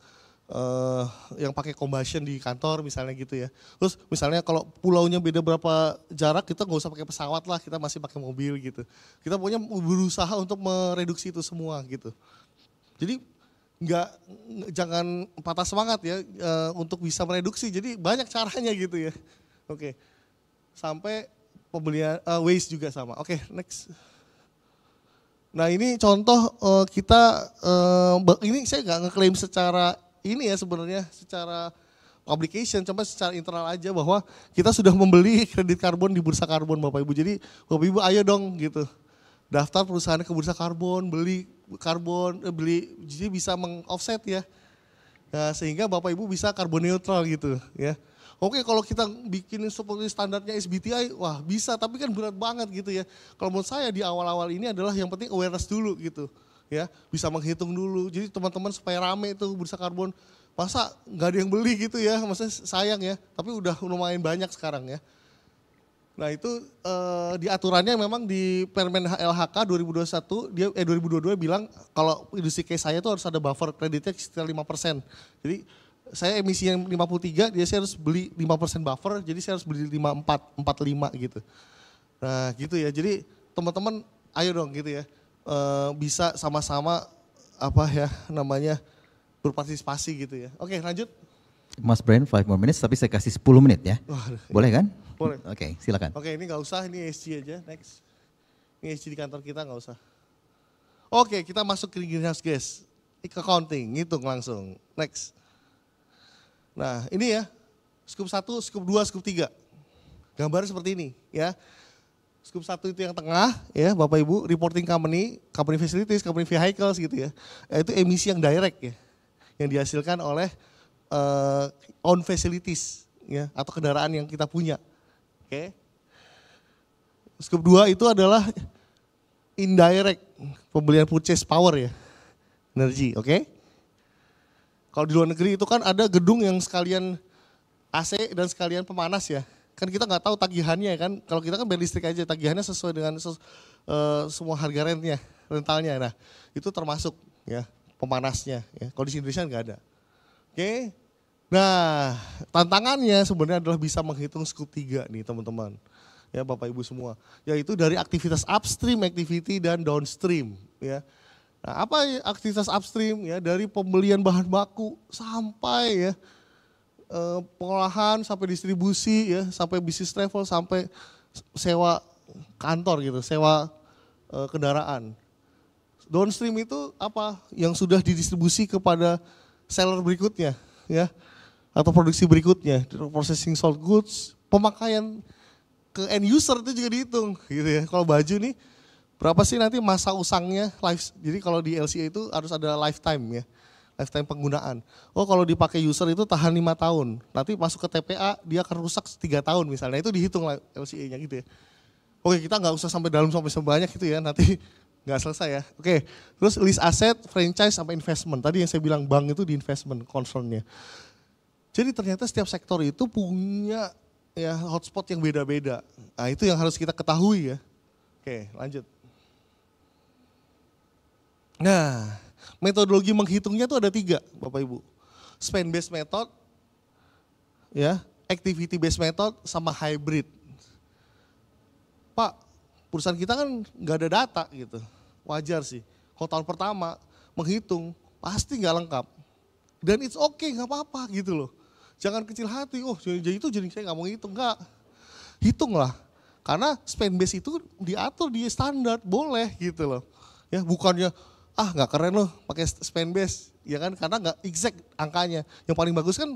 pakai combustion di kantor misalnya gitu ya. Terus misalnya kalau pulaunya beda berapa jarak kita nggak usah pakai pesawat lah, kita masih pakai mobil gitu. Kita pokoknya berusaha untuk mereduksi itu semua gitu. Jadi jangan patah semangat ya untuk bisa mereduksi. Jadi banyak caranya gitu ya. Oke. Sampai pembelian waste juga sama. Oke, next. Nah ini contoh kita ini saya nggak ngeklaim secara ini ya sebenarnya secara publication, coba secara internal aja bahwa kita sudah membeli kredit karbon di bursa karbon Bapak Ibu. Jadi Bapak Ibu ayo dong gitu. Daftar perusahaan ke bursa karbon, beli karbon, jadi bisa meng-offset ya. Nah, sehingga Bapak Ibu bisa karbon neutral gitu ya. Oke kalau kita bikin seperti standarnya SBTi, wah bisa tapi kan berat banget gitu ya. Kalau menurut saya di awal-awal ini adalah yang penting awareness dulu gitu. Ya, bisa menghitung dulu. Jadi teman-teman supaya rame itu bursa karbon. Masa nggak ada yang beli gitu ya, maksudnya sayang ya. Tapi udah lumayan banyak sekarang ya. Nah itu di aturannya memang di Permen LHK 2021, 2022 bilang kalau industri kayak saya itu harus ada buffer kreditnya sekitar 5%. Jadi saya emisi yang 53, saya harus beli 5% buffer, jadi saya harus beli 54, 45 gitu. Nah gitu ya, jadi teman-teman ayo dong gitu ya. Bisa sama-sama apa ya namanya berpartisipasi gitu ya. Oke lanjut. Mas Brian 5 more minutes tapi saya kasih 10 menit ya. Boleh kan? Boleh. Oke, silakan. Oke ini nggak usah, ini ESG aja next. Ini ESG di kantor kita nggak usah. Oke kita masuk ke greenhouse gas. Accounting, ngitung langsung. Next. Nah ini ya, scope 1, scope 2, scope 3. Gambarnya seperti ini ya. Scope 1 itu yang tengah ya Bapak Ibu, reporting company facilities, company vehicles gitu ya. Itu emisi yang direct ya, yang dihasilkan oleh own facilities ya, atau kendaraan yang kita punya. Oke. Scope 2 itu adalah indirect, pembelian purchase power ya, energi, oke. Kalau di luar negeri itu kan ada gedung yang sekalian AC dan sekalian pemanas ya. Kan kita nggak tahu tagihannya kan. Kalau kita kan bayar listrik aja, tagihannya sesuai dengan semua harga rentnya, rentalnya. Nah itu termasuk ya pemanasnya. Ya. Kalau di Indonesia nggak ada. Oke. Nah tantangannya sebenarnya adalah bisa menghitung scope 3 nih teman-teman. Ya Bapak Ibu semua. Yaitu dari aktivitas upstream activity dan downstream. Ya. Nah, apa aktivitas upstream ya dari pembelian bahan baku sampai ya pengolahan sampai distribusi ya sampai bisnis travel sampai sewa kantor gitu, sewa kendaraan. Downstream itu apa yang sudah didistribusi kepada seller berikutnya ya atau produksi berikutnya, processing sold goods, pemakaian ke end user itu juga dihitung gitu ya. Kalau baju nih berapa sih nanti masa usangnya, jadi kalau di LCA itu harus ada lifetime ya, lifetime penggunaan. Oh kalau dipakai user itu tahan 5 tahun, nanti masuk ke TPA dia akan rusak 3 tahun misalnya, itu dihitung LCA-nya gitu ya. Oke kita nggak usah sampai dalam sampai sebanyak itu ya, nanti nggak selesai ya. Oke, terus list aset, franchise sampai investment, tadi yang saya bilang bank itu di investment concernnya. Jadi ternyata setiap sektor itu punya ya hotspot yang beda-beda, nah itu yang harus kita ketahui ya. Oke lanjut. Nah, metodologi menghitungnya itu ada 3, Bapak Ibu. Spend based method, ya, activity based method, sama hybrid. Pak, perusahaan kita kan nggak ada data gitu, wajar sih. Kalau tahun pertama menghitung pasti nggak lengkap. Dan it's okay, nggak apa-apa gitu loh. Jangan kecil hati, oh jadi itu jadi saya nggak mau hitung, nggak. Hitunglah, karena spend based itu diatur di standar, boleh gitu loh. Ya bukannya nggak keren loh pakai spend base, ya kan? Karena nggak exact angkanya. Yang paling bagus kan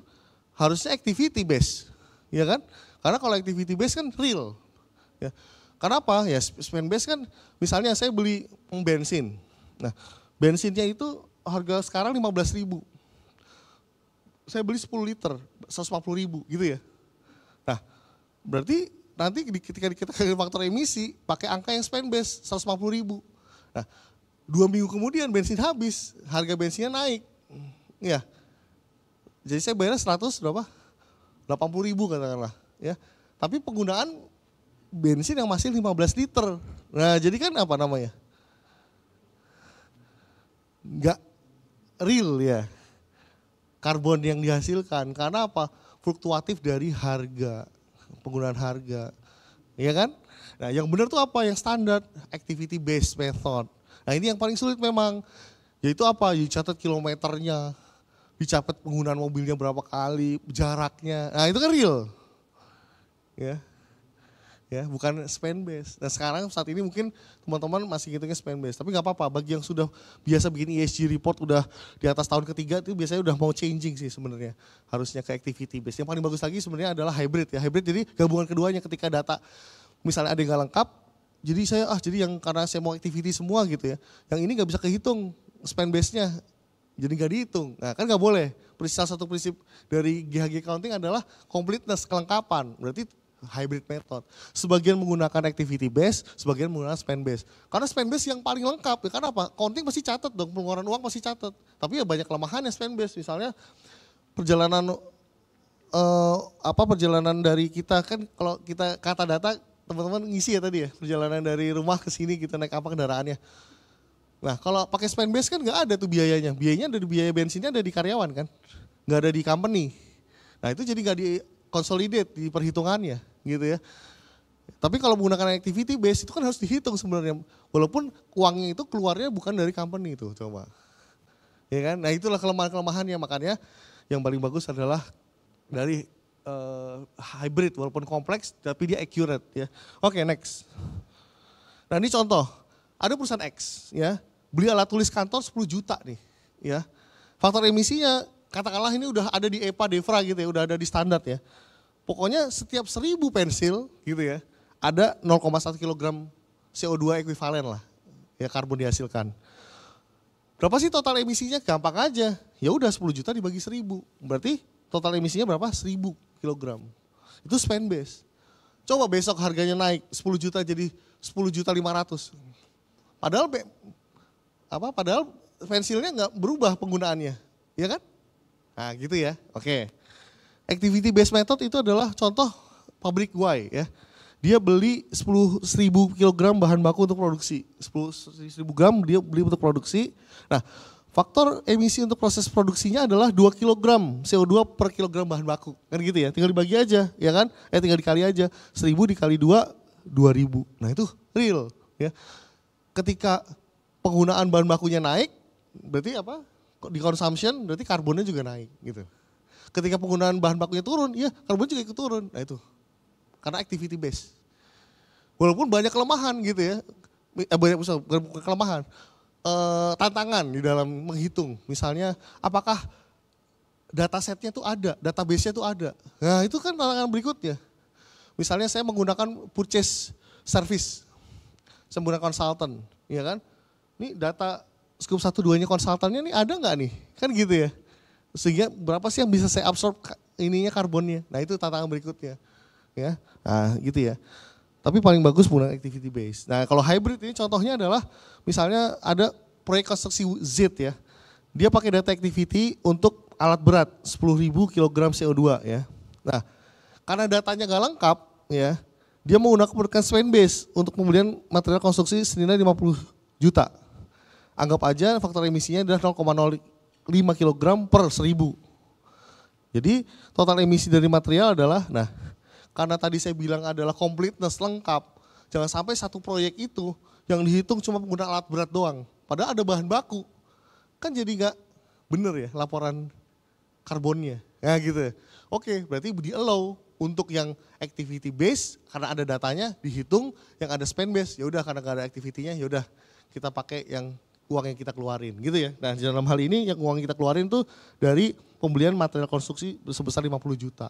harusnya activity base, ya kan? Karena kalau activity base kan real. Ya. Karena apa? Ya spend base kan misalnya saya beli bensin. Nah bensinnya itu harga sekarang 15.000. Saya beli 10 liter, 140.000 gitu ya. Nah berarti nanti ketika kita faktor emisi pakai angka yang spend base 140.000. Nah 2 minggu kemudian bensin habis, harga bensinnya naik. Ya. Jadi saya bayar 100 berapa? 80.000 katakanlah, ya. Tapi penggunaan bensin yang masih 15 liter. Nah, jadi kan apa namanya? Enggak real ya. Karbon yang dihasilkan karena apa? Fluktuatif dari harga, penggunaan harga. Iya kan? Nah, yang benar tuh apa? Yang standar activity based method. Nah ini yang paling sulit memang, yaitu apa? Dicatat kilometernya, dicatat penggunaan mobilnya berapa kali, jaraknya. Nah itu kan real, ya bukan spend base. Nah sekarang saat ini mungkin teman-teman masih ngitungnya spend base, tapi nggak apa-apa. Bagi yang sudah biasa bikin ESG report udah di atas tahun ketiga itu biasanya udah mau changing sih sebenarnya, harusnya ke activity base. Yang paling bagus lagi sebenarnya adalah hybrid ya. Hybrid jadi gabungan keduanya ketika data misalnya ada yang nggak lengkap. Jadi saya jadi yang karena saya mau activity semua gitu ya, yang ini nggak bisa kehitung spend base-nya, jadi nggak dihitung. Nah kan nggak boleh. Salah satu prinsip dari GHG accounting adalah completeness, kelengkapan. Berarti hybrid method. Sebagian menggunakan activity base, sebagian menggunakan spend base. Karena spend base yang paling lengkap ya. Karena apa? Accounting pasti catat dong, pengeluaran uang pasti catat. Tapi ya banyak kelemahannya spend base. Misalnya perjalanan perjalanan dari kita kan kalau kita kata data teman-teman ngisi ya tadi ya, perjalanan dari rumah ke sini kita naik apa kendaraannya. Nah kalau pakai spend base kan nggak ada tuh biayanya. Biayanya dari biaya bensinnya ada di karyawan kan, nggak ada di company. Nah itu jadi nggak di consolidate di perhitungannya gitu ya. Tapi kalau menggunakan activity base itu kan harus dihitung sebenarnya. Walaupun uangnya itu keluarnya bukan dari company itu coba. Ya kan? Nah itulah kelemahan-kelemahannya, makanya yang paling bagus adalah dari hybrid walaupun kompleks tapi dia accurate ya. Oke, next. Nah ini contoh, ada perusahaan X ya, beli alat tulis kantor 10 juta nih ya. Faktor emisinya katakanlah ini udah ada di EPA DEFRA gitu ya, udah ada di standar ya. Pokoknya setiap 1000 pensil gitu ya, ada 0,1 kg CO2 ekuivalen lah ya karbon dihasilkan. Berapa sih total emisinya? Gampang aja, ya udah 10 juta dibagi 1000, berarti total emisinya berapa? 1000 kilogram. Itu spend base. Coba besok harganya naik 10 juta jadi 10.500.000. Padahal pensilnya nggak berubah penggunaannya, ya kan? Nah gitu ya, oke. Activity based method itu adalah contoh pabrik Y ya. Dia beli 10.000 kg bahan baku untuk produksi. 10.000 gram dia beli untuk produksi. Nah, faktor emisi untuk proses produksinya adalah 2 kg CO2 per kilogram bahan baku. Kan gitu ya, tinggal dibagi aja, ya kan? Tinggal dikali aja. 1.000 dikali 2, 2.000. Nah itu real. Ya. Ketika penggunaan bahan bakunya naik, berarti apa? Di consumption berarti karbonnya juga naik gitu. Ketika penggunaan bahan bakunya turun, ya karbon juga ikut turun. Nah itu, karena activity base. Walaupun banyak kelemahan gitu ya, bukan kelemahan, tantangan di dalam menghitung. Misalnya apakah data setnya itu ada, database-nya itu ada. Nah itu kan tantangan berikutnya. Misalnya saya menggunakan purchase service, saya menggunakan consultant, ya kan. Ini data scope 1-2-nya konsultannya nih ada nggak nih? Kan gitu ya. Sehingga berapa sih yang bisa saya absorb ininya karbonnya. Nah itu tantangan berikutnya. Ya, nah gitu ya. Tapi paling bagus menggunakan activity base. Nah kalau hybrid ini contohnya adalah misalnya ada proyek konstruksi Z ya. Dia pakai data activity untuk alat berat 10.000 kg CO2 ya. Nah karena datanya nggak lengkap ya, dia menggunakan spend base untuk pembelian material konstruksi senilai 50 juta. Anggap aja faktor emisinya adalah 0,05 kg per 1.000. Jadi total emisi dari material adalah, nah karena tadi saya bilang adalah completeness, lengkap. Jangan sampai satu proyek itu yang dihitung cuma menggunakan alat berat doang. Padahal ada bahan baku. Kan jadi nggak bener ya laporan karbonnya. Ya gitu. Oke, berarti di-allow untuk yang activity base karena ada datanya dihitung, yang ada spend base ya udah karena nggak ada activity-nya ya udah kita pakai yang uang yang kita keluarin gitu ya. Nah dalam hal ini yang uang yang kita keluarin tuh dari pembelian material konstruksi sebesar 50 juta.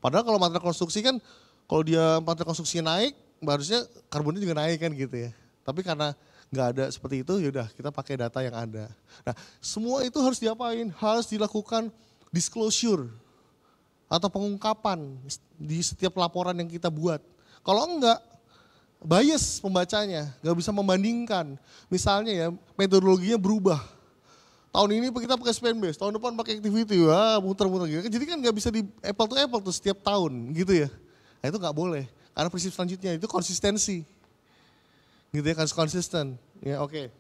Padahal kalau material konstruksi kan, kalau dia material konstruksinya naik, harusnya karbonnya juga naik kan gitu ya. Tapi karena nggak ada seperti itu, yaudah kita pakai data yang ada. Nah semua itu harus diapain? Harus dilakukan disclosure atau pengungkapan di setiap laporan yang kita buat. Kalau enggak, bias pembacanya, nggak bisa membandingkan. Misalnya ya, metodologinya berubah. Tahun ini kita pakai spend base, tahun depan pakai activity, wah muter-muter gitu. Jadi kan nggak bisa di apple to apple tuh setiap tahun gitu ya. Nah itu nggak boleh, karena prinsip selanjutnya itu konsistensi. Gitu ya, harus konsisten. Ya oke,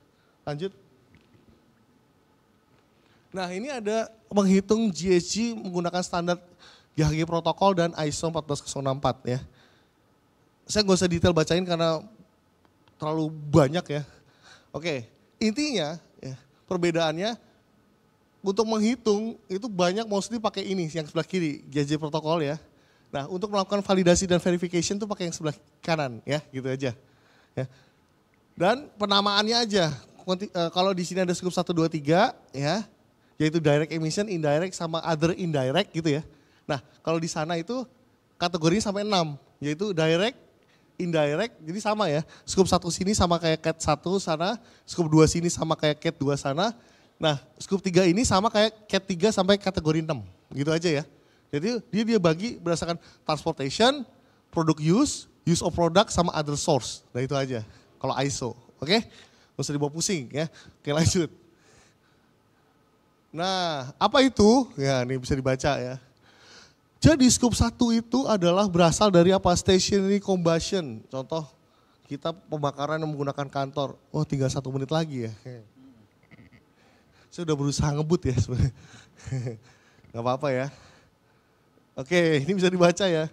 lanjut. Nah ini ada menghitung GHG menggunakan standar GHG protokol dan ISO 14064 ya. Saya nggak usah detail bacain karena terlalu banyak ya. Oke, intinya ya, perbedaannya untuk menghitung itu banyak mostly pakai ini yang sebelah kiri, GHG protokol ya. Nah untuk melakukan validasi dan verification itu pakai yang sebelah kanan ya, gitu aja. Ya. Dan penamaannya aja, kalau di sini ada scope 1, 2, 3 ya, yaitu direct emission, indirect sama other indirect gitu ya. Nah kalau di sana itu kategorinya sampai 6, yaitu direct, indirect, jadi sama ya. Scope 1 sini sama kayak CAT 1 sana, scope 2 sini sama kayak CAT 2 sana. Nah scope 3 ini sama kayak CAT 3 sampai kategori 6, gitu aja ya. Jadi dia bagi berdasarkan transportation, product use of product sama other source. Nah itu aja kalau ISO, oke? Nggak usah dibawa pusing ya. Oke lanjut. Nah apa itu? Ya ini bisa dibaca ya. Jadi scope 1 itu adalah berasal dari apa? Stationary combustion. Contoh kita pembakaran yang menggunakan kantor. Oh tinggal 1 menit lagi ya. Saya udah berusaha ngebut ya sebenarnya. Gak apa-apa ya. Oke ini bisa dibaca ya.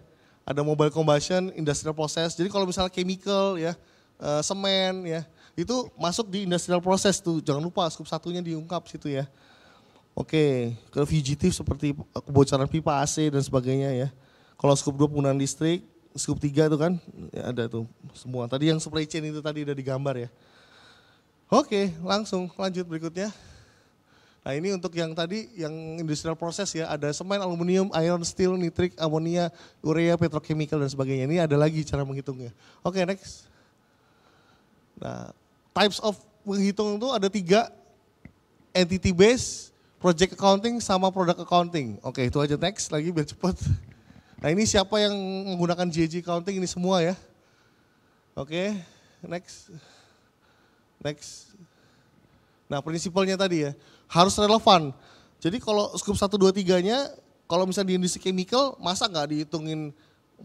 Ada mobile combustion, industrial process. Jadi kalau misalnya chemical ya, semen ya. Itu masuk di industrial process tuh. Jangan lupa scope 1-nya diungkap situ ya. Oke, ke fugitif seperti kebocoran pipa AC dan sebagainya ya. Kalau scope 2 penggunaan listrik, scope 3 itu kan ya ada tuh semua. Tadi yang supply chain itu tadi udah digambar ya. Oke, langsung lanjut berikutnya. Nah ini untuk yang tadi yang industrial process ya, ada semen, aluminium, iron, steel, nitrik, amonia, urea, petrochemical dan sebagainya. Ini ada lagi cara menghitungnya. Oke, next. Nah, types of menghitung itu ada 3, entity base, project accounting sama product accounting. Oke itu aja, next lagi biar cepet. Nah ini siapa yang menggunakan GHG accounting ini semua ya. Oke, next. Next. Nah prinsipalnya tadi ya, harus relevan. Jadi kalau scoop 1, 2, 3-nya, kalau misalnya di industri chemical, masa nggak dihitungin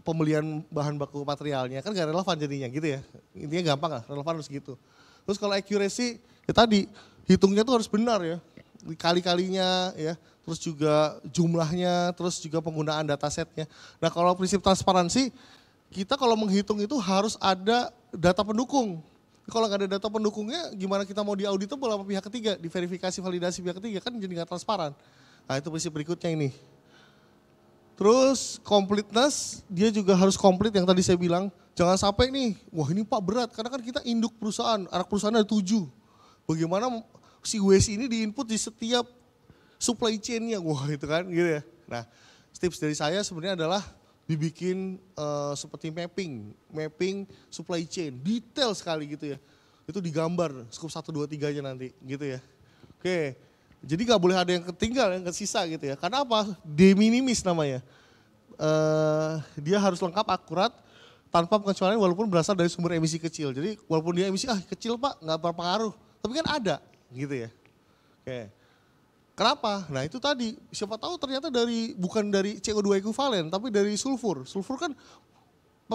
pembelian bahan baku materialnya, kan nggak relevan jadinya gitu ya. Intinya gampang lah, relevan harus gitu. Terus kalau accuracy, ya tadi hitungnya tuh harus benar ya, kali-kalinya ya, terus juga jumlahnya, terus juga penggunaan datasetnya. Nah kalau prinsip transparansi, kita kalau menghitung itu harus ada data pendukung. Kalau nggak ada data pendukungnya, gimana kita mau diauditable sama pihak ketiga, diverifikasi validasi pihak ketiga, kan jadi nggak transparan. Nah itu prinsip berikutnya ini. Terus completeness, dia juga harus komplit yang tadi saya bilang. Jangan sampai nih, wah ini Pak berat, karena kan kita induk perusahaan, anak perusahaan ada 7. Bagaimana si WC ini diinput di setiap supply chain-nya, wah itu kan gitu ya. Nah tips dari saya sebenarnya adalah dibikin seperti mapping supply chain, detail sekali gitu ya. Itu digambar, scoop 1, 2, 3-nya nanti gitu ya. Oke, jadi nggak boleh ada yang ketinggal, yang kesisa gitu ya. Karena apa? De minimis namanya. Dia harus lengkap, akurat, tanpa pengecualian walaupun berasal dari sumber emisi kecil. Jadi walaupun dia emisi kecil Pak, nggak berpengaruh. Tapi kan ada gitu ya. Oke. Kenapa? Nah itu tadi, siapa tahu ternyata bukan dari CO2 ekuivalen, tapi dari sulfur. Sulfur kan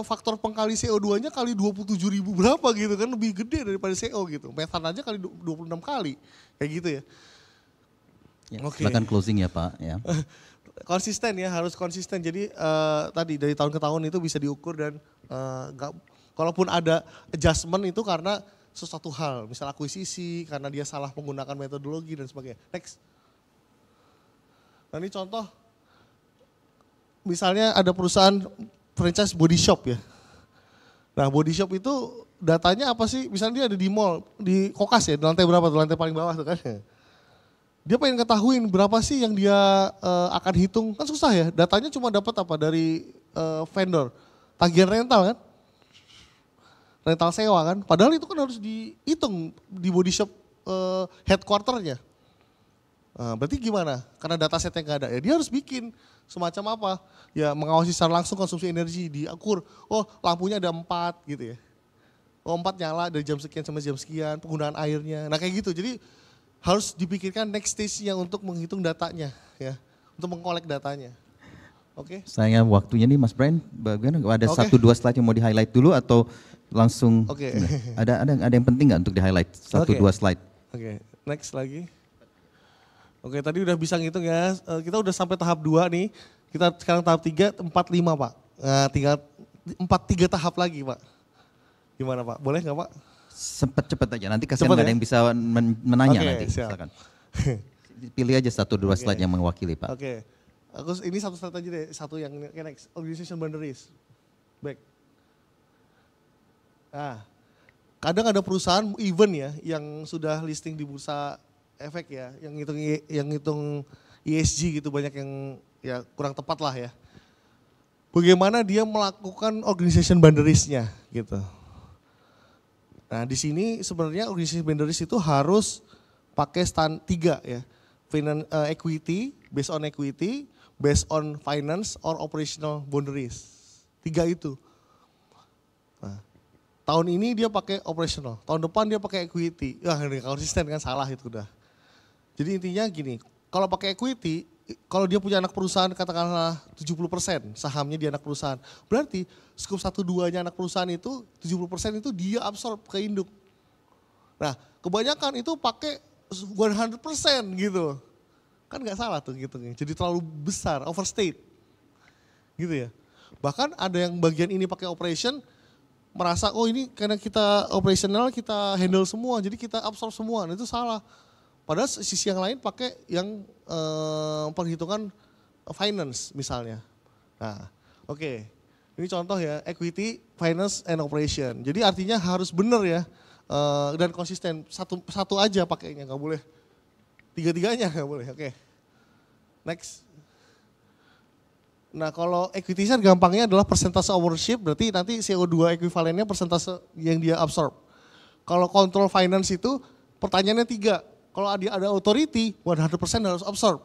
faktor pengkali CO2-nya kali 27.000 berapa gitu kan, lebih gede daripada CO gitu. Metan aja kali 26 kali, kayak gitu ya. Oke. Silakan closing ya Pak. Ya. Konsisten ya, harus konsisten. Jadi tadi dari tahun ke tahun itu bisa diukur dan kalaupun ada adjustment itu karena sesuatu hal, misal akuisisi, karena dia salah menggunakan metodologi dan sebagainya. Next. Nah ini contoh, misalnya ada perusahaan franchise body shop ya. Nah body shop itu datanya apa sih? Misalnya dia ada di mall, di Kokas ya, di lantai berapa tuh, lantai paling bawah tuh kan. Dia pengen ketahuin berapa sih yang dia akan hitung, kan susah ya. Datanya cuma dapat apa dari vendor, tagihan rental kan. Rental sewa kan, padahal itu kan harus dihitung di body shop headquarternya. Nah, berarti gimana? Karena datasetnya nggak ada, ya dia harus bikin semacam apa? Ya mengawasi secara langsung konsumsi energi, diakur. Oh lampunya ada 4 gitu ya. Oh 4 nyala dari jam sekian sampai jam sekian, penggunaan airnya. Nah kayak gitu, jadi harus dipikirkan next stage-nya untuk menghitung datanya, ya, untuk mengkolek datanya. Oke? Sayang waktunya nih Mas Brian, bagaimana? Ada 1-2 slide yang mau di-highlight dulu atau langsung? Oke. Ada yang penting nggak untuk di-highlight 1-2 slide? Oke, next lagi. Oke, tadi udah bisa ngitung ya. Kita udah sampai tahap 2 nih. Kita sekarang tahap 3, 4, 5 Pak. Nah, tinggal 3 tahap lagi Pak. Gimana Pak? Boleh nggak Pak? Cepet aja, nanti kasihan nggak ada yang bisa menanya nanti. Siap. Silakan. Pilih aja 1-2 slide yang mewakili Pak. Oke, ini satu slide aja deh. Satu yang next, organization boundaries. Baik. Nah, kadang ada perusahaan event ya yang sudah listing di bursa efek ya, yang ngitung ESG gitu, banyak yang ya kurang tepat lah ya. Bagaimana dia melakukan organization boundaries-nya gitu. Nah di sini sebenarnya organization boundaries itu harus pakai 3 ya. Equity, based on equity, based on finance or operational boundaries. 3 itu. Nah, tahun ini dia pakai operational, tahun depan dia pakai equity. Ya konsisten kan, salah itu udah. Jadi intinya gini, kalau pakai equity, kalau dia punya anak perusahaan katakanlah 70% sahamnya di anak perusahaan. Berarti scoop 1-2-nya anak perusahaan itu 70% itu dia absorb ke induk. Nah kebanyakan itu pakai 100% gitu. Kan gak salah tuh gitu. Jadi terlalu besar, overstate. Gitu ya. Bahkan ada yang bagian ini pakai operation, merasa oh ini karena kita operational kita handle semua, jadi kita absorb semua. Nah, itu salah. Padahal sisi yang lain pakai yang perhitungan finance misalnya. Nah, oke. Ini contoh ya, equity, finance, and operation. Jadi artinya harus benar ya dan konsisten. Satu aja pakainya, nggak boleh 3-3-nya nggak boleh. Oke. Next. Nah kalau equity share gampangnya adalah persentase ownership, berarti nanti CO2 ekuivalennya persentase yang dia absorb. Kalau control finance itu pertanyaannya 3. Kalau dia ada authority, 100% harus absorb.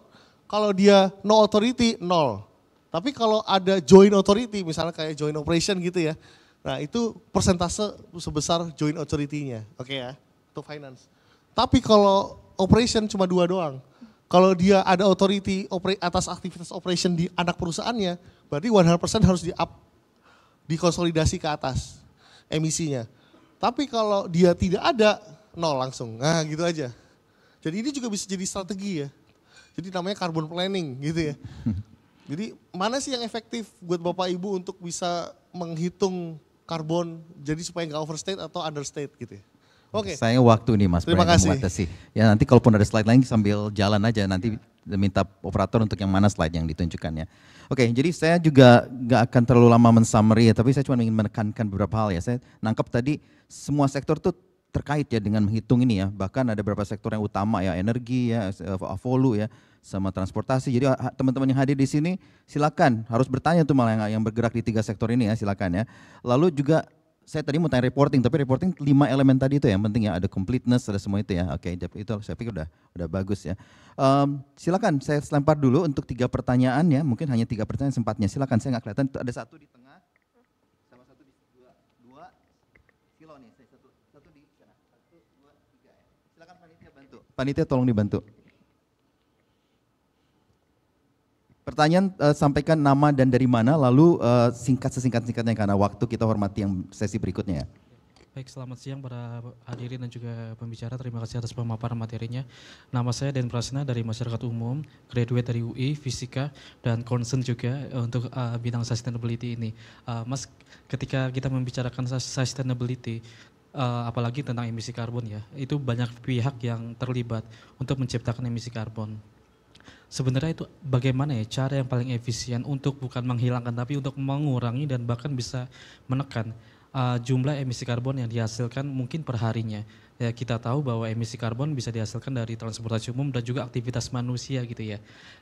Kalau dia no authority, 0. Tapi kalau ada joint authority, misalnya kayak joint operation gitu ya, nah itu persentase sebesar joint authority-nya. Oke ya, itu finance. Tapi kalau operation cuma 2 doang, Kalau dia ada authority atas aktivitas operation di anak perusahaannya, berarti 100% harus dikonsolidasi ke atas emisinya. Tapi kalau dia tidak ada, nol langsung. Nah gitu aja. Jadi ini juga bisa jadi strategi ya. Jadi namanya carbon planning gitu ya. Jadi mana sih yang efektif buat Bapak Ibu untuk bisa menghitung karbon jadi supaya nggak overstate atau understate gitu ya. Oke. Sayang waktu nih Mas Terima Brian yang kasih. membatasi. Ya nanti kalaupun ada slide lain sambil jalan aja nanti minta operator untuk yang mana slide yang ditunjukkannya. Oke, jadi saya juga nggak akan terlalu lama men-summary ya, tapi saya cuma ingin menekankan beberapa hal ya. Saya nangkep tadi semua sektor tuh terkait ya dengan menghitung ini ya. Bahkan ada beberapa sektor yang utama ya, energi ya, volu ya, sama transportasi. Jadi teman-teman yang hadir di sini silakan harus bertanya tuh malah yang bergerak di 3 sektor ini ya, silakan ya. Lalu juga saya tadi mau tanya reporting, tapi reporting 5 elemen tadi itu yang penting ya, ada completeness, ada semua itu ya. Oke, itu saya pikir udah bagus ya. Silakan saya lempar dulu untuk 3 pertanyaan ya, mungkin hanya 3 pertanyaan sempatnya. Silakan, saya nggak kelihatan, ada 1 di tengah, sama 1 di 2 kilo nih, saya 1 di sana, 1, 2, 3 ya. Silakan panitia bantu. Panitia tolong dibantu. Pertanyaan sampaikan nama dan dari mana, lalu sesingkat-singkatnya karena waktu kita hormati yang sesi berikutnya. Baik, selamat siang para hadirin dan juga pembicara. Terima kasih atas pemaparan materinya. Nama saya Den Prasna dari Masyarakat Umum, graduate dari UI, Fisika, dan concern juga untuk bidang sustainability ini. Mas, ketika kita membicarakan sustainability, apalagi tentang emisi karbon ya, itu banyak pihak yang terlibat untuk menciptakan emisi karbon. Sebenarnya itu bagaimana ya cara yang paling efisien untuk bukan menghilangkan tapi untuk mengurangi dan bahkan bisa menekan jumlah emisi karbon yang dihasilkan mungkin per harinya. Ya, kita tahu bahwa emisi karbon bisa dihasilkan dari transportasi umum dan juga aktivitas manusia gitu ya.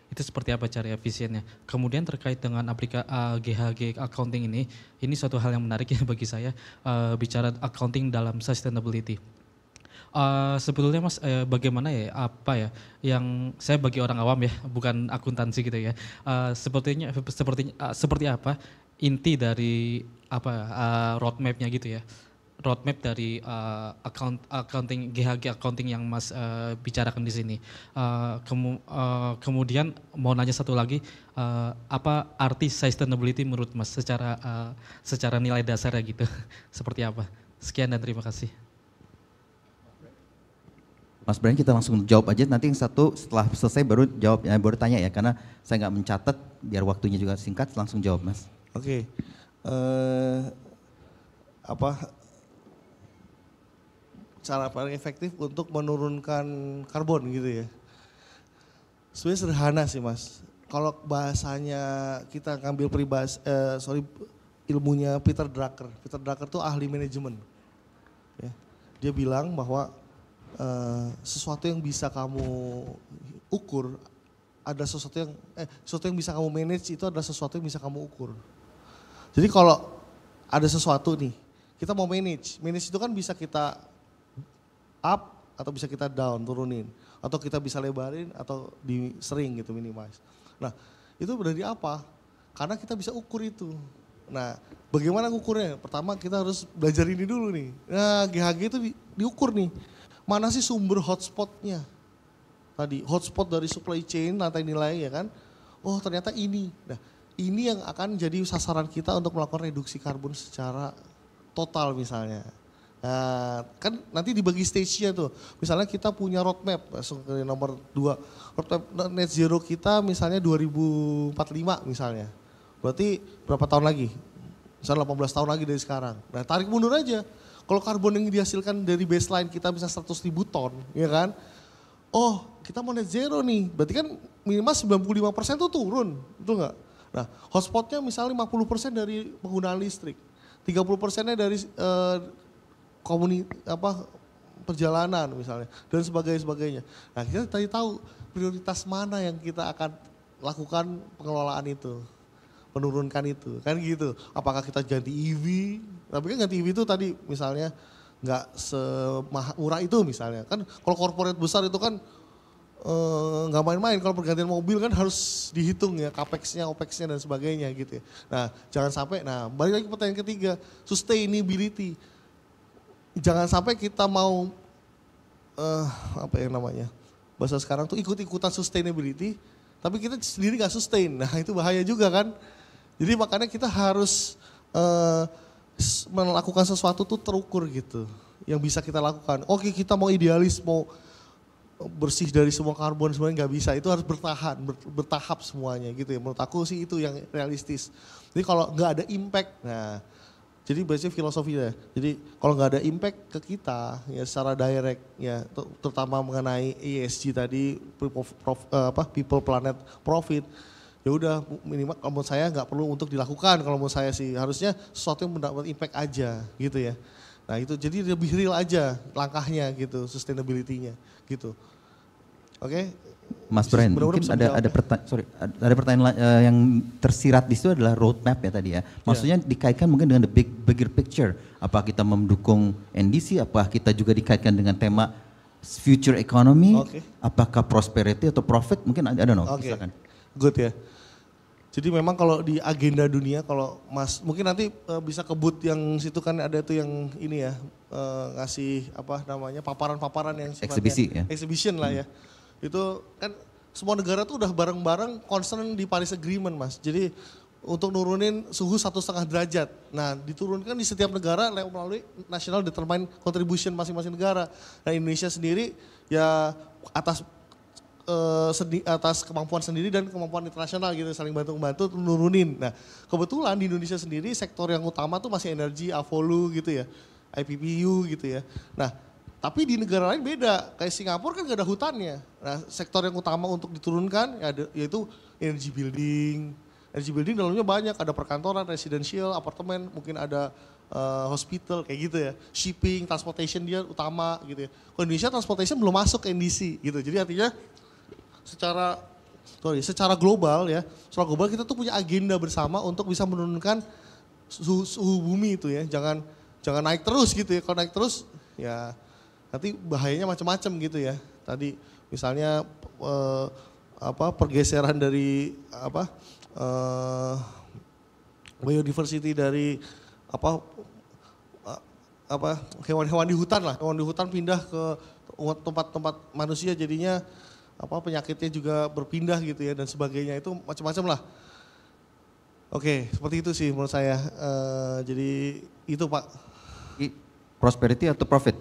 Itu seperti apa cara efisiennya. Kemudian terkait dengan GHG accounting ini suatu hal yang menarik ya bagi saya bicara accounting dalam sustainability. Sebetulnya Mas, bagaimana ya apa ya yang saya bagi orang awam ya bukan akuntansi gitu ya, seperti apa inti dari roadmapnya gitu ya, roadmap dari accounting GHG accounting yang Mas bicarakan di sini. Kemudian mau nanya satu lagi, apa arti sustainability menurut Mas secara nilai dasarnya gitu seperti apa? Sekian dan terima kasih. Mas Brian, kita langsung jawab aja, nanti yang satu setelah selesai baru jawab ya, baru tanya ya, karena saya nggak mencatat biar waktunya juga singkat, langsung jawab Mas. Oke. Cara paling efektif untuk menurunkan karbon gitu ya. Sebenarnya sederhana sih Mas. Kalau bahasanya kita ngambil ilmunya Peter Drucker. Peter Drucker tuh ahli manajemen. Ya. Dia bilang bahwa sesuatu yang bisa kamu ukur ada sesuatu yang bisa kamu manage itu adalah sesuatu yang bisa kamu ukur. Jadi kalau ada sesuatu nih, kita mau manage itu kan bisa kita up atau bisa kita down, turunin, atau kita bisa lebarin atau sering gitu minimize. Nah, itu berarti apa? Karena kita bisa ukur itu. Nah, bagaimana ngukurnya? Pertama kita harus belajar ini dulu nih. Nah, GHG itu diukur nih. Mana sih sumber hotspotnya? Tadi hotspot dari supply chain, rantai nilai ya kan. Oh ternyata ini. Nah ini yang akan jadi sasaran kita untuk melakukan reduksi karbon secara total misalnya. Nah kan nanti dibagi stage-nya tuh. Misalnya kita punya roadmap, langsung ke nomor 2. Roadmap net zero kita misalnya 2045 misalnya. Berarti berapa tahun lagi? Misalnya 18 tahun lagi dari sekarang. Nah tarik mundur aja. Kalau karbon yang dihasilkan dari baseline kita bisa 100.000 ton, ya kan? Oh, kita mau net zero nih, berarti kan minimal 95% tuh turun, betul nggak? Nah, hotspotnya misalnya 50% dari penggunaan listrik, 30%-nya dari perjalanan misalnya, dan sebagainya. Nah, kita tadi tahu prioritas mana yang kita akan lakukan pengelolaan itu. Menurunkan itu, kan gitu. Apakah kita ganti EV, tapi kan ganti EV itu tadi misalnya nggak semurah itu misalnya. Kan kalau corporate besar itu kan nggak main-main, kalau pergantian mobil kan harus dihitung ya, capex-nya, opex-nya dan sebagainya gitu ya. Nah jangan sampai, balik lagi pertanyaan ketiga, sustainability. Jangan sampai kita mau, bahasa sekarang tuh ikut-ikutan sustainability, tapi kita sendiri nggak sustain. Nah itu bahaya juga kan. Jadi makanya kita harus melakukan sesuatu tuh terukur gitu, yang bisa kita lakukan. Oke, kita mau idealis, mau bersih dari semua karbon semuanya nggak bisa, itu harus bertahap semuanya gitu ya. Menurut aku sih itu yang realistis. Jadi kalau nggak ada impact, nah jadi biasanya filosofinya. Jadi kalau nggak ada impact ke kita ya secara direct ya, terutama mengenai ESG tadi, people, planet, profit. Ya udah minimal kalau menurut saya nggak perlu untuk dilakukan, kalau menurut saya sih harusnya sesuatu yang mendapat impact aja gitu ya. Nah itu jadi lebih real aja langkahnya gitu, sustainability-nya gitu. Oke. Mas Brian, mungkin ada pertanyaan yang tersirat di situ adalah roadmap ya tadi ya. Maksudnya dikaitkan mungkin dengan the bigger picture. Apa kita mendukung NDC, apa kita juga dikaitkan dengan tema future economy, apakah prosperity atau profit, mungkin I don't know, silakan. Good ya. Jadi memang kalau di agenda dunia, kalau Mas mungkin nanti bisa ke booth yang situ kan ada tuh yang ini ya, ngasih apa namanya paparan-paparan yang sifatnya exhibition lah ya. Itu kan semua negara tuh udah bareng-bareng concern di Paris Agreement Mas. Jadi untuk nurunin suhu 1,5 derajat. Nah diturunkan di setiap negara melalui National Determined Contribution masing-masing negara. Nah Indonesia sendiri ya atas kemampuan sendiri dan kemampuan internasional gitu, saling bantu-bantu nurunin. Nah kebetulan di Indonesia sendiri sektor yang utama tuh masih energi, Avolu gitu ya, IPPU gitu ya. Nah tapi di negara lain beda, kayak Singapura kan gak ada hutannya. Nah sektor yang utama untuk diturunkan yaitu energy building. Energy building dalamnya banyak, ada perkantoran, residential, apartemen, mungkin ada hospital kayak gitu ya. Shipping, transportation dia utama gitu ya. Kalau Indonesia transportation belum masuk ke NDC gitu, jadi artinya secara global ya, secara global kita tuh punya agenda bersama untuk bisa menurunkan suhu bumi itu ya, jangan naik terus gitu ya. Kalau naik terus ya nanti bahayanya macam-macam gitu ya. Tadi misalnya pergeseran dari biodiversity dari hewan-hewan di hutan lah, hewan di hutan pindah ke tempat-tempat manusia jadinya penyakitnya juga berpindah gitu ya dan sebagainya, itu macam-macam lah. Oke, seperti itu sih menurut saya. Jadi itu Pak. Prosperity atau profit?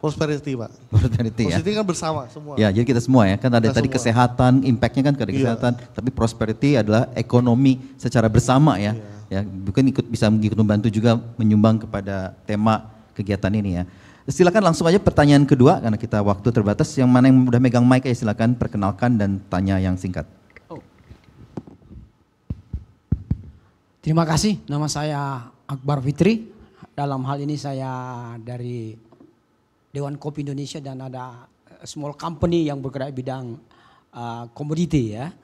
Prosperity Pak. Prosperity ya. Prosperity kan bersama semua. Ya, jadi kita semua ya, kan ada tadi semua. kesehatan, impactnya kan ke kesehatan, tapi prosperity adalah ekonomi secara bersama ya. Ya, bukan bisa membantu juga menyumbang kepada tema kegiatan ini ya. Silakan langsung aja pertanyaan kedua karena kita waktu terbatas. Yang mana yang udah megang mic ya silakan perkenalkan dan tanya yang singkat. Terima kasih, nama saya Akbar Fitri. Dalam hal ini saya dari Dewan Kopi Indonesia dan ada small company yang bergerak bidang komoditi ya.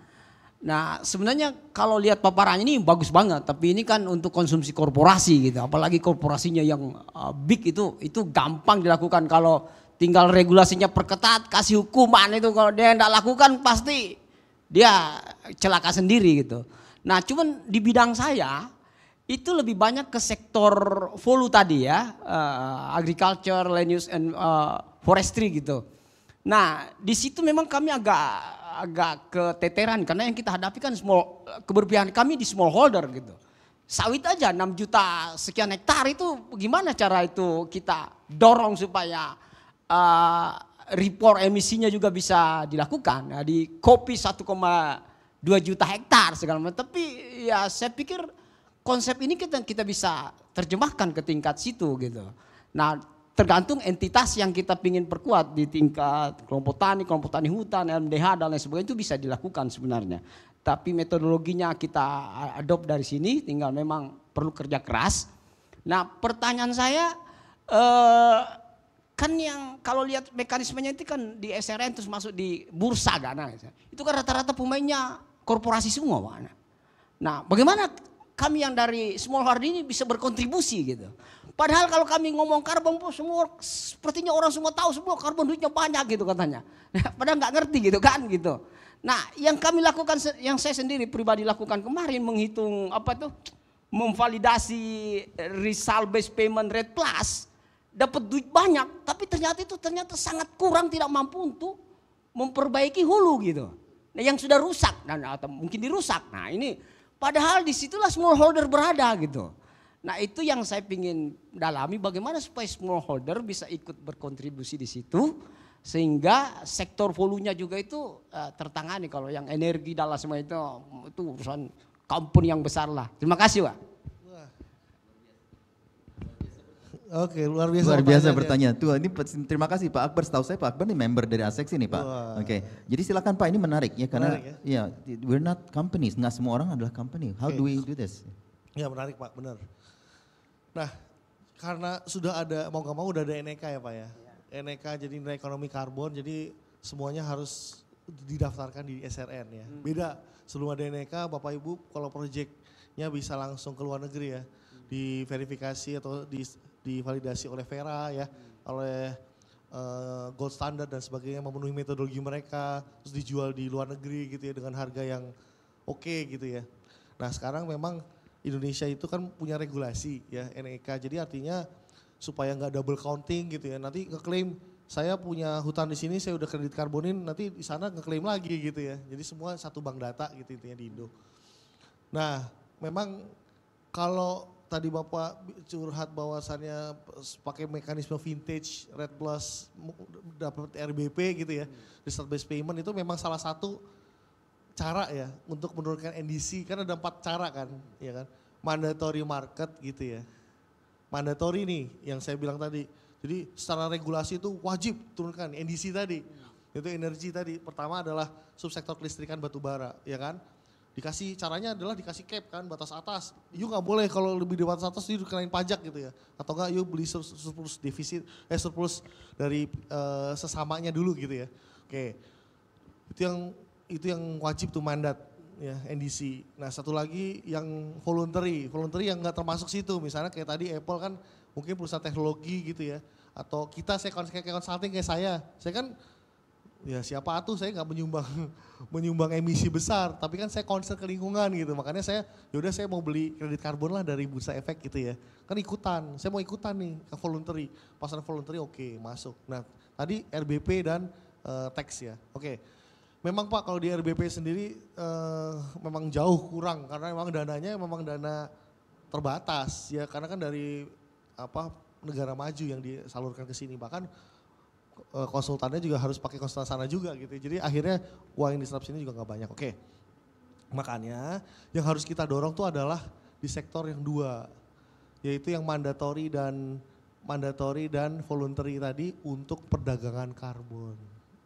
Nah sebenarnya kalau lihat paparannya ini bagus banget, tapi ini kan untuk konsumsi korporasi gitu, apalagi korporasinya yang big itu gampang dilakukan kalau tinggal regulasinya perketat, kasih hukuman itu kalau dia tidak lakukan pasti dia celaka sendiri gitu. Nah cuman di bidang saya itu lebih banyak ke sektor volu tadi ya, agriculture, land use and forestry gitu. Nah di situ memang kami agak keteteran karena yang kita hadapi kan keberpihakan kami di smallholder gitu. Sawit aja 6 juta sekian hektar itu gimana cara itu kita dorong supaya report emisinya juga bisa dilakukan. Nah, di kopi 1,2 juta hektar segala macam. Tapi ya saya pikir konsep ini kita bisa terjemahkan ke tingkat situ gitu. Nah tergantung entitas yang kita ingin perkuat di tingkat kelompok tani hutan, LMDH dan lain sebagainya itu bisa dilakukan sebenarnya. Tapi metodologinya kita adopt dari sini, tinggal memang perlu kerja keras. Nah pertanyaan saya, kan yang kalau lihat mekanismenya itu kan di SRN terus masuk di bursa kan, itu kan rata-rata pemainnya korporasi semua Pak. Nah bagaimana kami yang dari smallholder ini bisa berkontribusi gitu. Padahal kalau kami ngomong karbon semua sepertinya orang semua tahu semua karbon duitnya banyak gitu katanya. Padahal nggak ngerti gitu kan gitu. Nah yang kami lakukan, yang saya sendiri pribadi lakukan kemarin menghitung memvalidasi result based payment rate plus, dapat duit banyak tapi ternyata sangat kurang, tidak mampu untuk memperbaiki hulu gitu. Nah, yang sudah rusak dan atau mungkin dirusak. Nah ini padahal disitulah smallholder berada gitu. Nah itu yang saya ingin dalami, bagaimana supaya smallholder bisa ikut berkontribusi di situ. Sehingga sektor volunya juga itu tertangani. Kalau yang energi dan semua itu urusan company yang besar lah. Terima kasih Pak. Oke, luar biasa. Luar biasa bertanya. Tuh, ini terima kasih Pak Akbar. Setahu saya Pak Akbar nih member dari ASEXI nih Pak. Oke, jadi silakan Pak, ini menarik ya karena ya we're not companies, nggak semua orang adalah company. How do we do this? Ya menarik Pak, benar. Nah, karena sudah ada mau nggak mau udah ada NEK ya Pak ya. NEK jadi nilai ekonomi karbon, jadi semuanya harus didaftarkan di SRN ya. Beda sebelum ada NEK, Bapak Ibu kalau proyeknya bisa langsung ke luar negeri ya, diverifikasi atau divalidasi oleh Vera ya, oleh Gold Standard dan sebagainya, memenuhi metodologi mereka, terus dijual di luar negeri gitu ya dengan harga yang oke gitu ya. Nah sekarang memang Indonesia itu kan punya regulasi ya NEK, jadi artinya supaya nggak double counting gitu ya, nanti ngeklaim saya punya hutan di sini, saya udah kredit karbonin, nanti di sana ngeklaim lagi gitu ya. Jadi semua satu bank data gitu intinya di Indo. Nah memang kalau tadi Bapak curhat bahwasannya pakai mekanisme vintage, Red Plus, dapat RBP gitu ya, Research Based Payment itu memang salah satu cara ya untuk menurunkan NDC, kan ada 4 cara kan, ya kan, mandatory market gitu ya, mandatory nih yang saya bilang tadi, jadi secara regulasi itu wajib turunkan NDC tadi, itu energi tadi, pertama adalah subsektor kelistrikan batu bara, ya kan, dikasih caranya adalah dikasih cap kan, batas atas, you nggak boleh kalau lebih di batas atas you dikenain pajak gitu ya, atau enggak you beli surplus defisit, surplus dari sesamanya dulu gitu ya, oke, itu yang wajib tuh mandat ya NDC. Nah satu lagi yang voluntary yang nggak termasuk situ, misalnya kayak tadi Apple kan mungkin perusahaan teknologi gitu ya, atau kita saya kayak consulting kayak saya kan ya siapa tuh, saya nggak menyumbang emisi besar, tapi kan saya concern ke lingkungan gitu, makanya yaudah saya mau beli kredit karbon lah dari bursa efek gitu ya, kan ikutan, saya mau ikutan nih ke voluntary, pasar voluntary oke, masuk. Nah tadi RBP dan tax ya, oke. Memang Pak kalau di RBP sendiri memang jauh kurang karena memang dananya memang dana terbatas ya, karena kan dari negara maju yang disalurkan ke sini, bahkan konsultannya juga harus pakai konsultan sana juga gitu. Jadi akhirnya uang yang diserap sini juga nggak banyak. Oke. Makanya yang harus kita dorong tuh adalah di sektor yang 2, yaitu yang mandatory dan voluntary tadi untuk perdagangan karbon.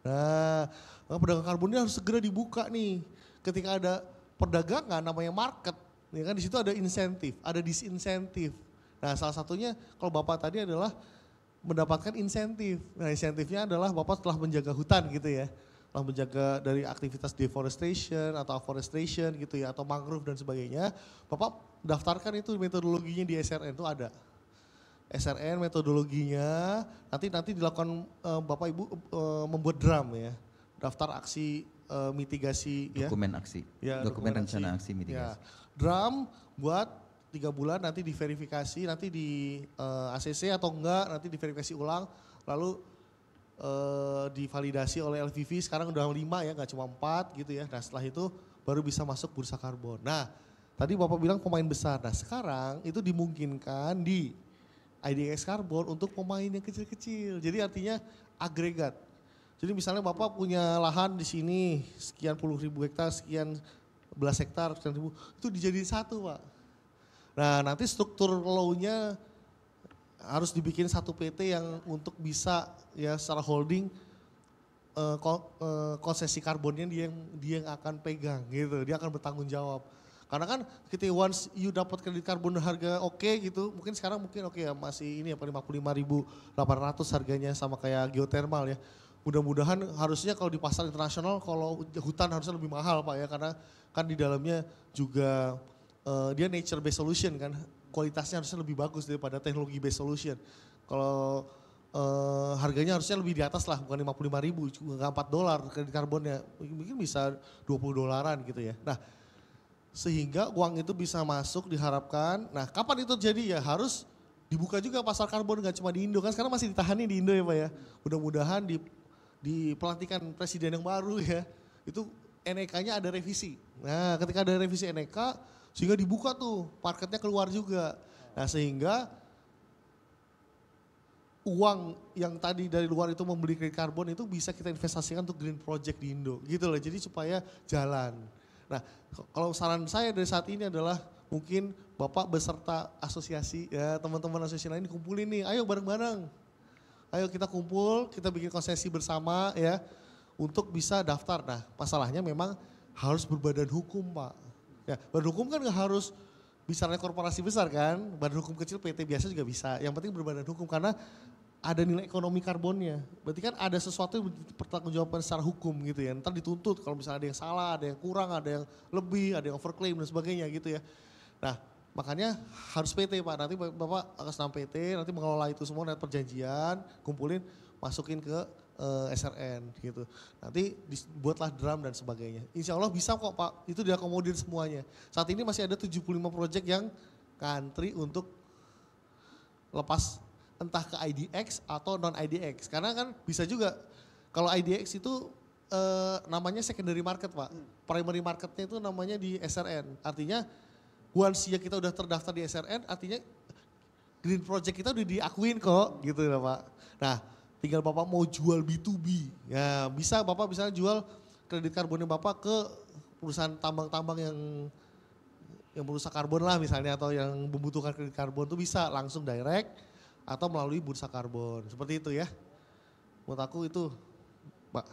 Nah, perdagangan karbon ini harus segera dibuka nih. Ketika ada perdagangan namanya market, ya kan di situ ada insentif, ada disinsentif. Nah, salah satunya kalau Bapak tadi adalah mendapatkan insentif. Nah, insentifnya adalah Bapak telah menjaga hutan gitu ya. Telah menjaga dari aktivitas deforestation atau afforestation gitu ya, atau mangrove dan sebagainya. Bapak daftarkan itu metodologinya di SRN itu ada. SRN metodologinya nanti dilakukan Bapak Ibu membuat DRAM ya, daftar aksi mitigasi dokumen aksi, ya, dokumen rencana aksi mitigasi. Ya. DRAM buat 3 bulan, nanti diverifikasi, nanti di ACC atau enggak, nanti diverifikasi ulang, lalu divalidasi oleh LVV, sekarang udah 5 ya, nggak cuma 4 gitu ya. Nah setelah itu baru bisa masuk bursa karbon. Nah tadi Bapak bilang pemain besar, nah sekarang itu dimungkinkan di IDX karbon untuk pemain yang kecil-kecil. Jadi artinya agregat. Jadi misalnya Bapak punya lahan di sini sekian puluh ribu hektar, sekian belas hektar, sekian ribu, itu dijadiin satu Pak. Nah nanti struktur law-nya harus dibikin satu PT yang untuk bisa ya secara holding konsesi karbonnya dia yang akan pegang gitu, dia akan bertanggung jawab. Karena kan ketika once you dapat kredit karbon harga oke gitu, mungkin sekarang oke ya masih ini ya 55.800 harganya sama kayak geothermal ya. Mudah-mudahan harusnya kalau di pasar internasional kalau hutan harusnya lebih mahal Pak ya, karena kan di dalamnya juga dia nature based solution kan, kualitasnya harusnya lebih bagus daripada teknologi based solution. Kalau harganya harusnya lebih di atas lah, bukan 55.000, juga $4 kredit karbonnya, mungkin bisa $20 gitu ya. Nah sehingga uang itu bisa masuk diharapkan, nah kapan itu terjadi ya harus dibuka juga pasar karbon, gak cuma di Indo, kan sekarang masih ditahani di Indo ya Pak ya. Mudah-mudahan di pelantikan presiden yang baru ya, itu NEK-nya ada revisi. Nah ketika ada revisi NEK, sehingga dibuka tuh, marketnya keluar juga. Nah sehingga uang yang tadi dari luar itu membeli kredit karbon itu bisa kita investasikan untuk green project di Indo. Gitu loh, jadi supaya jalan. Nah kalau saran saya dari saat ini adalah mungkin Bapak beserta asosiasi, ya teman-teman asosiasi lain dikumpulin nih, ayo bareng-bareng. Ayo kita kumpul, kita bikin konsesi bersama ya, untuk bisa daftar. Nah masalahnya memang harus berbadan hukum Pak. Ya, badan hukum kan nggak harus bicaranya korporasi besar kan, badan hukum kecil PT biasa juga bisa. Yang penting berbadan hukum karena ada nilai ekonomi karbonnya. Berarti kan ada sesuatu yang dipertanggungjawabkan secara hukum gitu ya. Ntar dituntut kalau misalnya ada yang salah, ada yang kurang, ada yang lebih, ada yang overclaim dan sebagainya gitu ya. Nah makanya harus PT Pak, nanti Bapak atas nama PT nanti mengelola itu semua, nanti perjanjian, kumpulin, masukin ke SRN gitu. Nanti dibuatlah drum dan sebagainya. Insya Allah bisa kok Pak, itu diakomodir semuanya. Saat ini masih ada 75 proyek yang ngantri untuk lepas entah ke IDX atau non IDX. Karena kan bisa juga kalau IDX itu namanya secondary market Pak. Primary marketnya itu namanya di SRN. Artinya once ya kita udah terdaftar di SRN artinya green project kita udah diakuin kok gitu ya Pak. Nah tinggal Bapak mau jual B2B, ya bisa Bapak misalnya jual kredit karbonnya Bapak ke perusahaan tambang-tambang yang merusak karbon lah misalnya, atau yang membutuhkan kredit karbon itu bisa langsung direct atau melalui bursa karbon, seperti itu ya. Menurut aku itu Pak.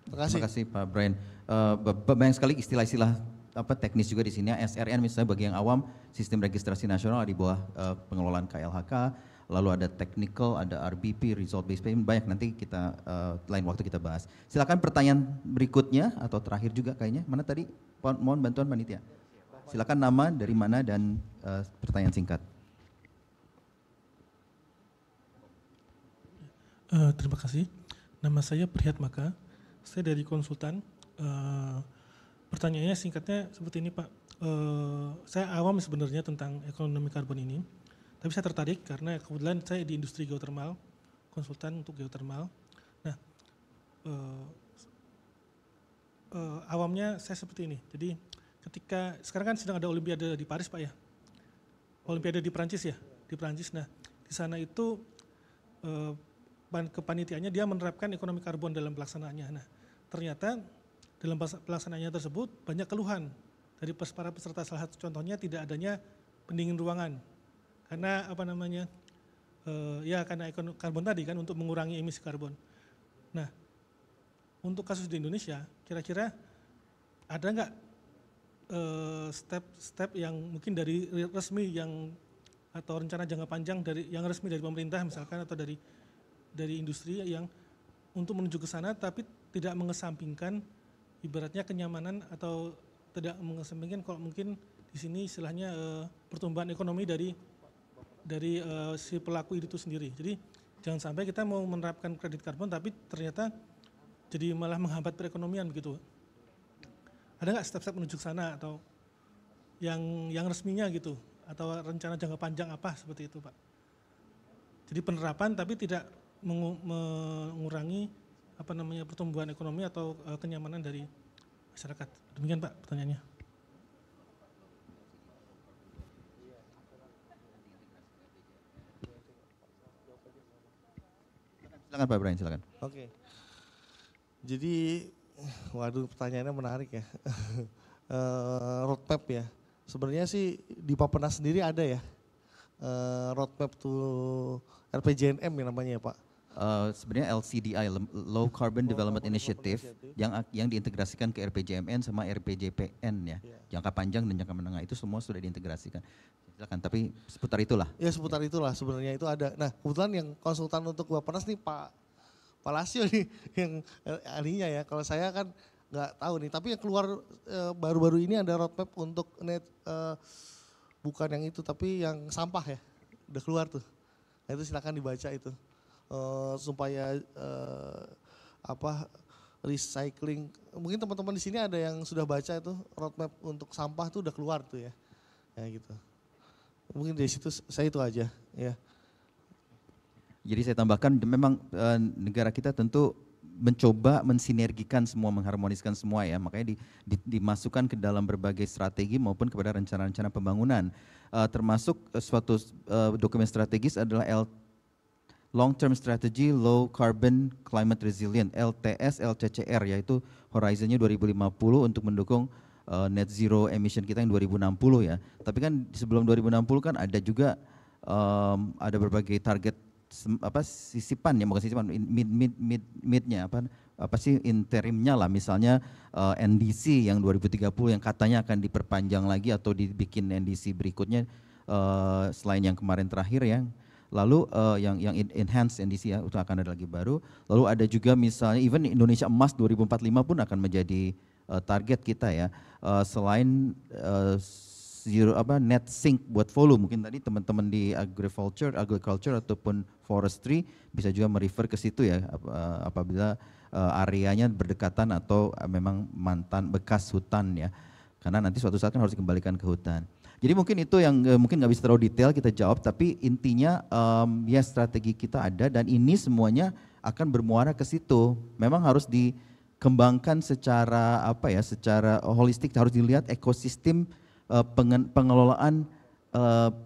Terima kasih. Terima kasih Pak Brian. Banyak sekali istilah-istilah teknis juga di sini. SRN misalnya bagi yang awam, sistem registrasi nasional di bawah pengelolaan KLHK. Lalu ada technical, ada RBP, result based payment, banyak, nanti kita lain waktu kita bahas. Silakan pertanyaan berikutnya atau terakhir juga kayaknya. Mana tadi? Mohon bantuan panitia. Silakan nama, dari mana, dan pertanyaan singkat. Terima kasih. Nama saya Prihat Maka. Saya dari konsultan. Pertanyaannya singkatnya seperti ini Pak. Saya awam sebenarnya tentang ekonomi karbon ini. Tapi saya tertarik karena kebetulan saya di industri geotermal, konsultan untuk geotermal. Nah, awamnya saya seperti ini. Jadi ketika sekarang kan sedang ada Olimpiade di Paris Pak ya, Olimpiade di Prancis ya, di Prancis. Nah, di sana itu kepanitiaannya dia menerapkan ekonomi karbon dalam pelaksanaannya. Nah, ternyata dalam pelaksanaannya tersebut banyak keluhan dari para peserta. Salah satu contohnya tidak adanya pendingin ruangan. Karena karena ekonomi karbon tadi kan, untuk mengurangi emisi karbon. Nah, untuk kasus di Indonesia, kira-kira ada nggak step-step yang mungkin dari resmi atau rencana jangka panjang yang resmi dari pemerintah misalkan, atau dari industri yang untuk menuju ke sana, tapi tidak mengesampingkan ibaratnya kenyamanan, atau tidak mengesampingkan kalau mungkin di sini istilahnya pertumbuhan ekonomi dari si pelaku itu sendiri. Jadi jangan sampai kita mau menerapkan kredit karbon tapi ternyata jadi malah menghambat perekonomian begitu. Ada nggak step-step menuju ke sana, atau yang resminya gitu, atau rencana jangka panjang apa seperti itu Pak? Jadi penerapan tapi tidak mengurangi pertumbuhan ekonomi atau kenyamanan dari masyarakat. Demikian Pak pertanyaannya. Silakan Pak Brian, silakan. Oke. Jadi, waduh pertanyaannya menarik ya. Roadmap ya. Sebenarnya sih di Bappenas sendiri ada ya. Roadmap to RPJMN yang namanya ya Pak. Sebenarnya LCDI, Low Carbon Development Initiative, yang diintegrasikan ke RPJMN sama RPJPN ya. Jangka panjang dan jangka menengah itu semua sudah diintegrasikan. Silakan, tapi seputar itulah. Ya seputar itulah sebenarnya itu ada. Nah kebetulan yang konsultan untuk Bappenas nih Pak Lasio nih yang ahlinya ya. Kalau saya kan nggak tahu nih. Tapi yang keluar baru-baru ini ada roadmap untuk bukan yang itu tapi yang sampah ya. Udah keluar tuh. Nah itu silakan dibaca itu. Supaya recycling. Mungkin teman-teman di sini ada yang sudah baca itu roadmap untuk sampah tuh udah keluar tuh ya. Ya gitu. Mungkin dari situ saya itu aja ya. Jadi saya tambahkan memang negara kita tentu mencoba mensinergikan semua, mengharmoniskan semua ya, makanya dimasukkan ke dalam berbagai strategi maupun kepada rencana-rencana pembangunan. Termasuk suatu dokumen strategis adalah Long Term Strategy Low Carbon Climate Resilient, LTS LCCR, yaitu horizonnya 2050 untuk mendukung net zero emission kita yang 2060 ya. Tapi kan sebelum 2060 kan ada juga ada berbagai target sisipan ya, bukan sisipan, midnya apa sih interimnya lah, misalnya NDC yang 2030 yang katanya akan diperpanjang lagi atau dibikin NDC berikutnya selain yang kemarin terakhir ya. Lalu yang enhanced NDC ya, itu akan ada lagi baru. Lalu ada juga misalnya even Indonesia Emas 2045 pun akan menjadi target kita ya. Selain net sink buat volume, mungkin tadi teman-teman di agriculture ataupun forestry bisa juga merefer ke situ ya, apabila areanya berdekatan atau memang mantan bekas hutan ya, karena nanti suatu saat kan harus dikembalikan ke hutan. Jadi mungkin itu yang mungkin nggak bisa terlalu detail kita jawab, tapi intinya ya strategi kita ada dan ini semuanya akan bermuara ke situ. Memang harus dikembangkan secara secara holistik, harus dilihat ekosistem pengelolaan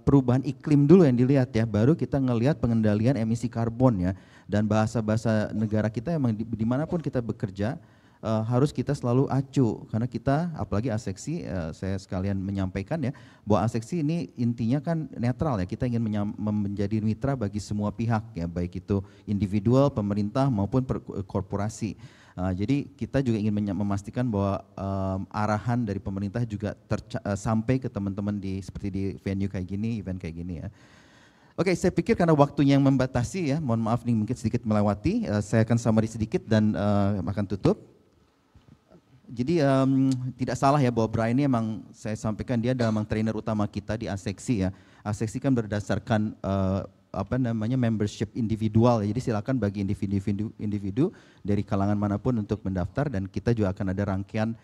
perubahan iklim dulu yang dilihat ya, baru kita ngelihat pengendalian emisi karbon ya. Dan bahasa-bahasa negara kita emang dimanapun kita bekerja harus kita selalu acu, karena kita apalagi Aseksi, saya sekalian menyampaikan ya, bahwa Aseksi ini intinya kan netral ya, kita ingin menjadi mitra bagi semua pihak ya, baik itu individual, pemerintah maupun korporasi. Jadi kita juga ingin memastikan bahwa arahan dari pemerintah juga sampai ke teman-teman seperti di venue kayak gini, event kayak gini ya. Oke, saya pikir karena waktunya yang membatasi ya, mohon maaf nih mungkin sedikit melewati, saya akan summary sedikit dan akan tutup. Jadi tidak salah ya bahwa Brian ini emang saya sampaikan dia adalah trainer utama kita di Aseksi ya. Aseksi kan berdasarkan membership individual ya. Jadi silakan bagi individu dari kalangan manapun untuk mendaftar, dan kita juga akan ada rangkaian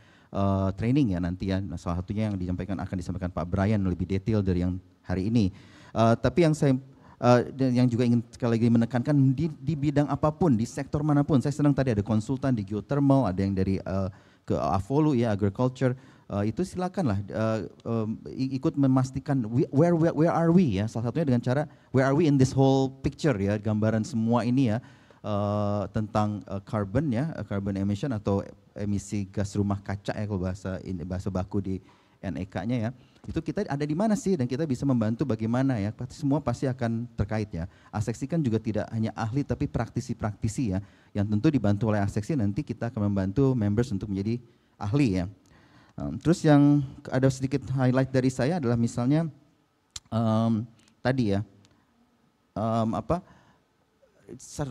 training ya nanti ya. Nah, salah satunya yang akan disampaikan Pak Brian lebih detail dari yang hari ini. Tapi yang saya yang juga ingin sekali lagi menekankan di bidang apapun, di sektor manapun. Saya senang tadi ada konsultan di geothermal, ada yang dari ke Avolu ya, agriculture. Itu silakanlah ikut memastikan where are we ya, salah satunya dengan cara where are we in this whole picture ya, gambaran semua ini ya tentang carbon ya, carbon emission atau emisi gas rumah kaca ya kalau bahasa baku di NEK-nya ya. Itu kita ada di mana sih dan kita bisa membantu bagaimana ya, semua pasti akan terkait ya. Aseksi kan juga tidak hanya ahli tapi praktisi-praktisi ya, yang tentu dibantu oleh Aseksi, nanti kita akan membantu members untuk menjadi ahli ya. Terus yang ada sedikit highlight dari saya adalah misalnya tadi ya,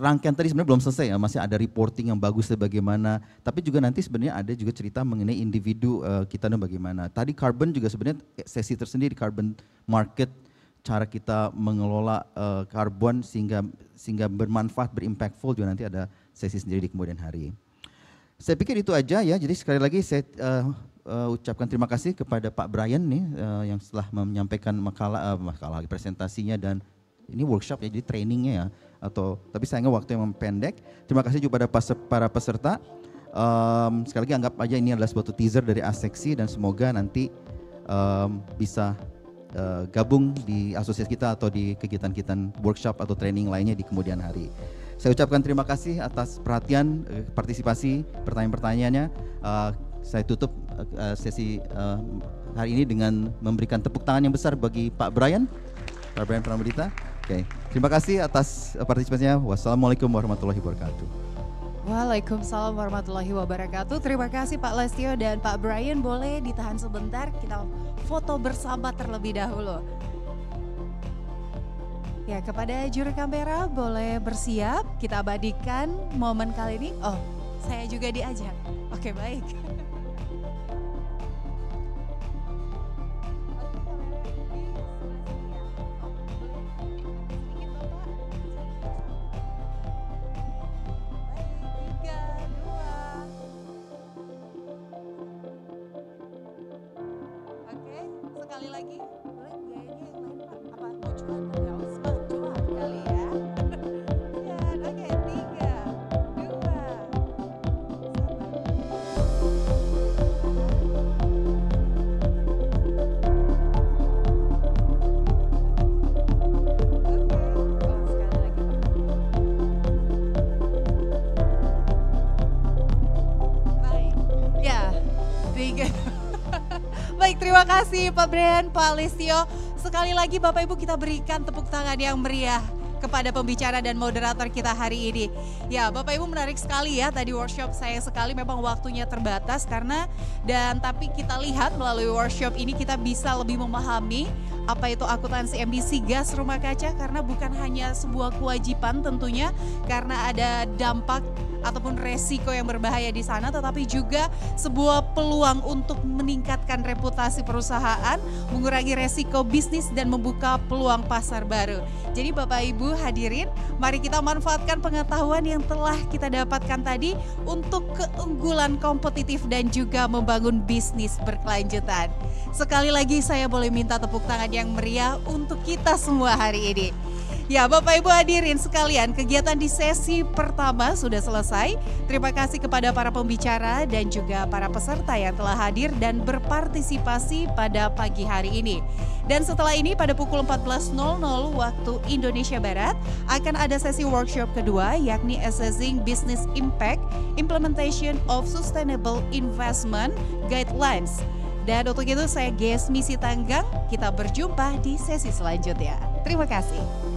rangkaian tadi sebenarnya belum selesai ya, masih ada reporting yang bagus bagaimana, tapi juga nanti sebenarnya ada juga cerita mengenai individu kita dan bagaimana. Tadi carbon juga sebenarnya sesi tersendiri, carbon market, cara kita mengelola karbon sehingga bermanfaat, berimpactful, juga nanti ada sesi sendiri di kemudian hari. Saya pikir itu aja ya, jadi sekali lagi saya ucapkan terima kasih kepada Pak Brian nih yang setelah menyampaikan makalah presentasinya, dan ini workshop ya, jadi trainingnya ya, tapi sayangnya waktu yang pendek. Terima kasih juga pada para peserta. Sekali lagi anggap aja ini adalah suatu teaser dari Aseksi, dan semoga nanti bisa gabung di asosiasi kita atau di kegiatan-kegiatan workshop atau training lainnya di kemudian hari. Saya ucapkan terima kasih atas perhatian, partisipasi, pertanyaan-pertanyaannya. Saya tutup sesi hari ini dengan memberikan tepuk tangan yang besar bagi Pak Brian Pramudita. Oke, terima kasih atas partisipasinya. Wassalamualaikum warahmatullahi wabarakatuh. Waalaikumsalam warahmatullahi wabarakatuh. Terima kasih Pak Lestio dan Pak Brian. Boleh ditahan sebentar, kita foto bersama terlebih dahulu. Ya, kepada juru kamera boleh bersiap, kita abadikan momen kali ini. Oh, saya juga diajak. Oke, baik. Sekali lagi, boleh gayanya yang lain Pak? Apa tujuan? Nggak usah, cuan kali ya. Ya, oke, 3, 2, gitu. Baik, terima kasih Pak Brian, Pak Listio. Sekali lagi Bapak Ibu kita berikan tepuk tangan yang meriah kepada pembicara dan moderator kita hari ini. Ya, Bapak Ibu menarik sekali ya tadi workshop, sayang sekali memang waktunya terbatas tapi kita lihat melalui workshop ini kita bisa lebih memahami apa itu akuntansi emisi gas rumah kaca, karena bukan hanya sebuah kewajiban tentunya karena ada dampak ataupun resiko yang berbahaya di sana, tetapi juga sebuah peluang untuk meningkatkan reputasi perusahaan, mengurangi resiko bisnis dan membuka peluang pasar baru. Jadi Bapak Ibu hadirin, mari kita manfaatkan pengetahuan yang telah kita dapatkan tadi untuk keunggulan kompetitif dan juga membangun bisnis berkelanjutan. Sekali lagi saya boleh minta tepuk tangan yang meriah untuk kita semua hari ini. Ya, Bapak Ibu hadirin sekalian, kegiatan di sesi pertama sudah selesai. Terima kasih kepada para pembicara dan juga para peserta yang telah hadir dan berpartisipasi pada pagi hari ini. Dan setelah ini pada pukul 14.00 waktu Indonesia Barat akan ada sesi workshop kedua, yakni Assessing Business Impact, Implementation of Sustainable Investment Guidelines. Dan untuk itu saya Gesmi Sitanggang, kita berjumpa di sesi selanjutnya. Terima kasih.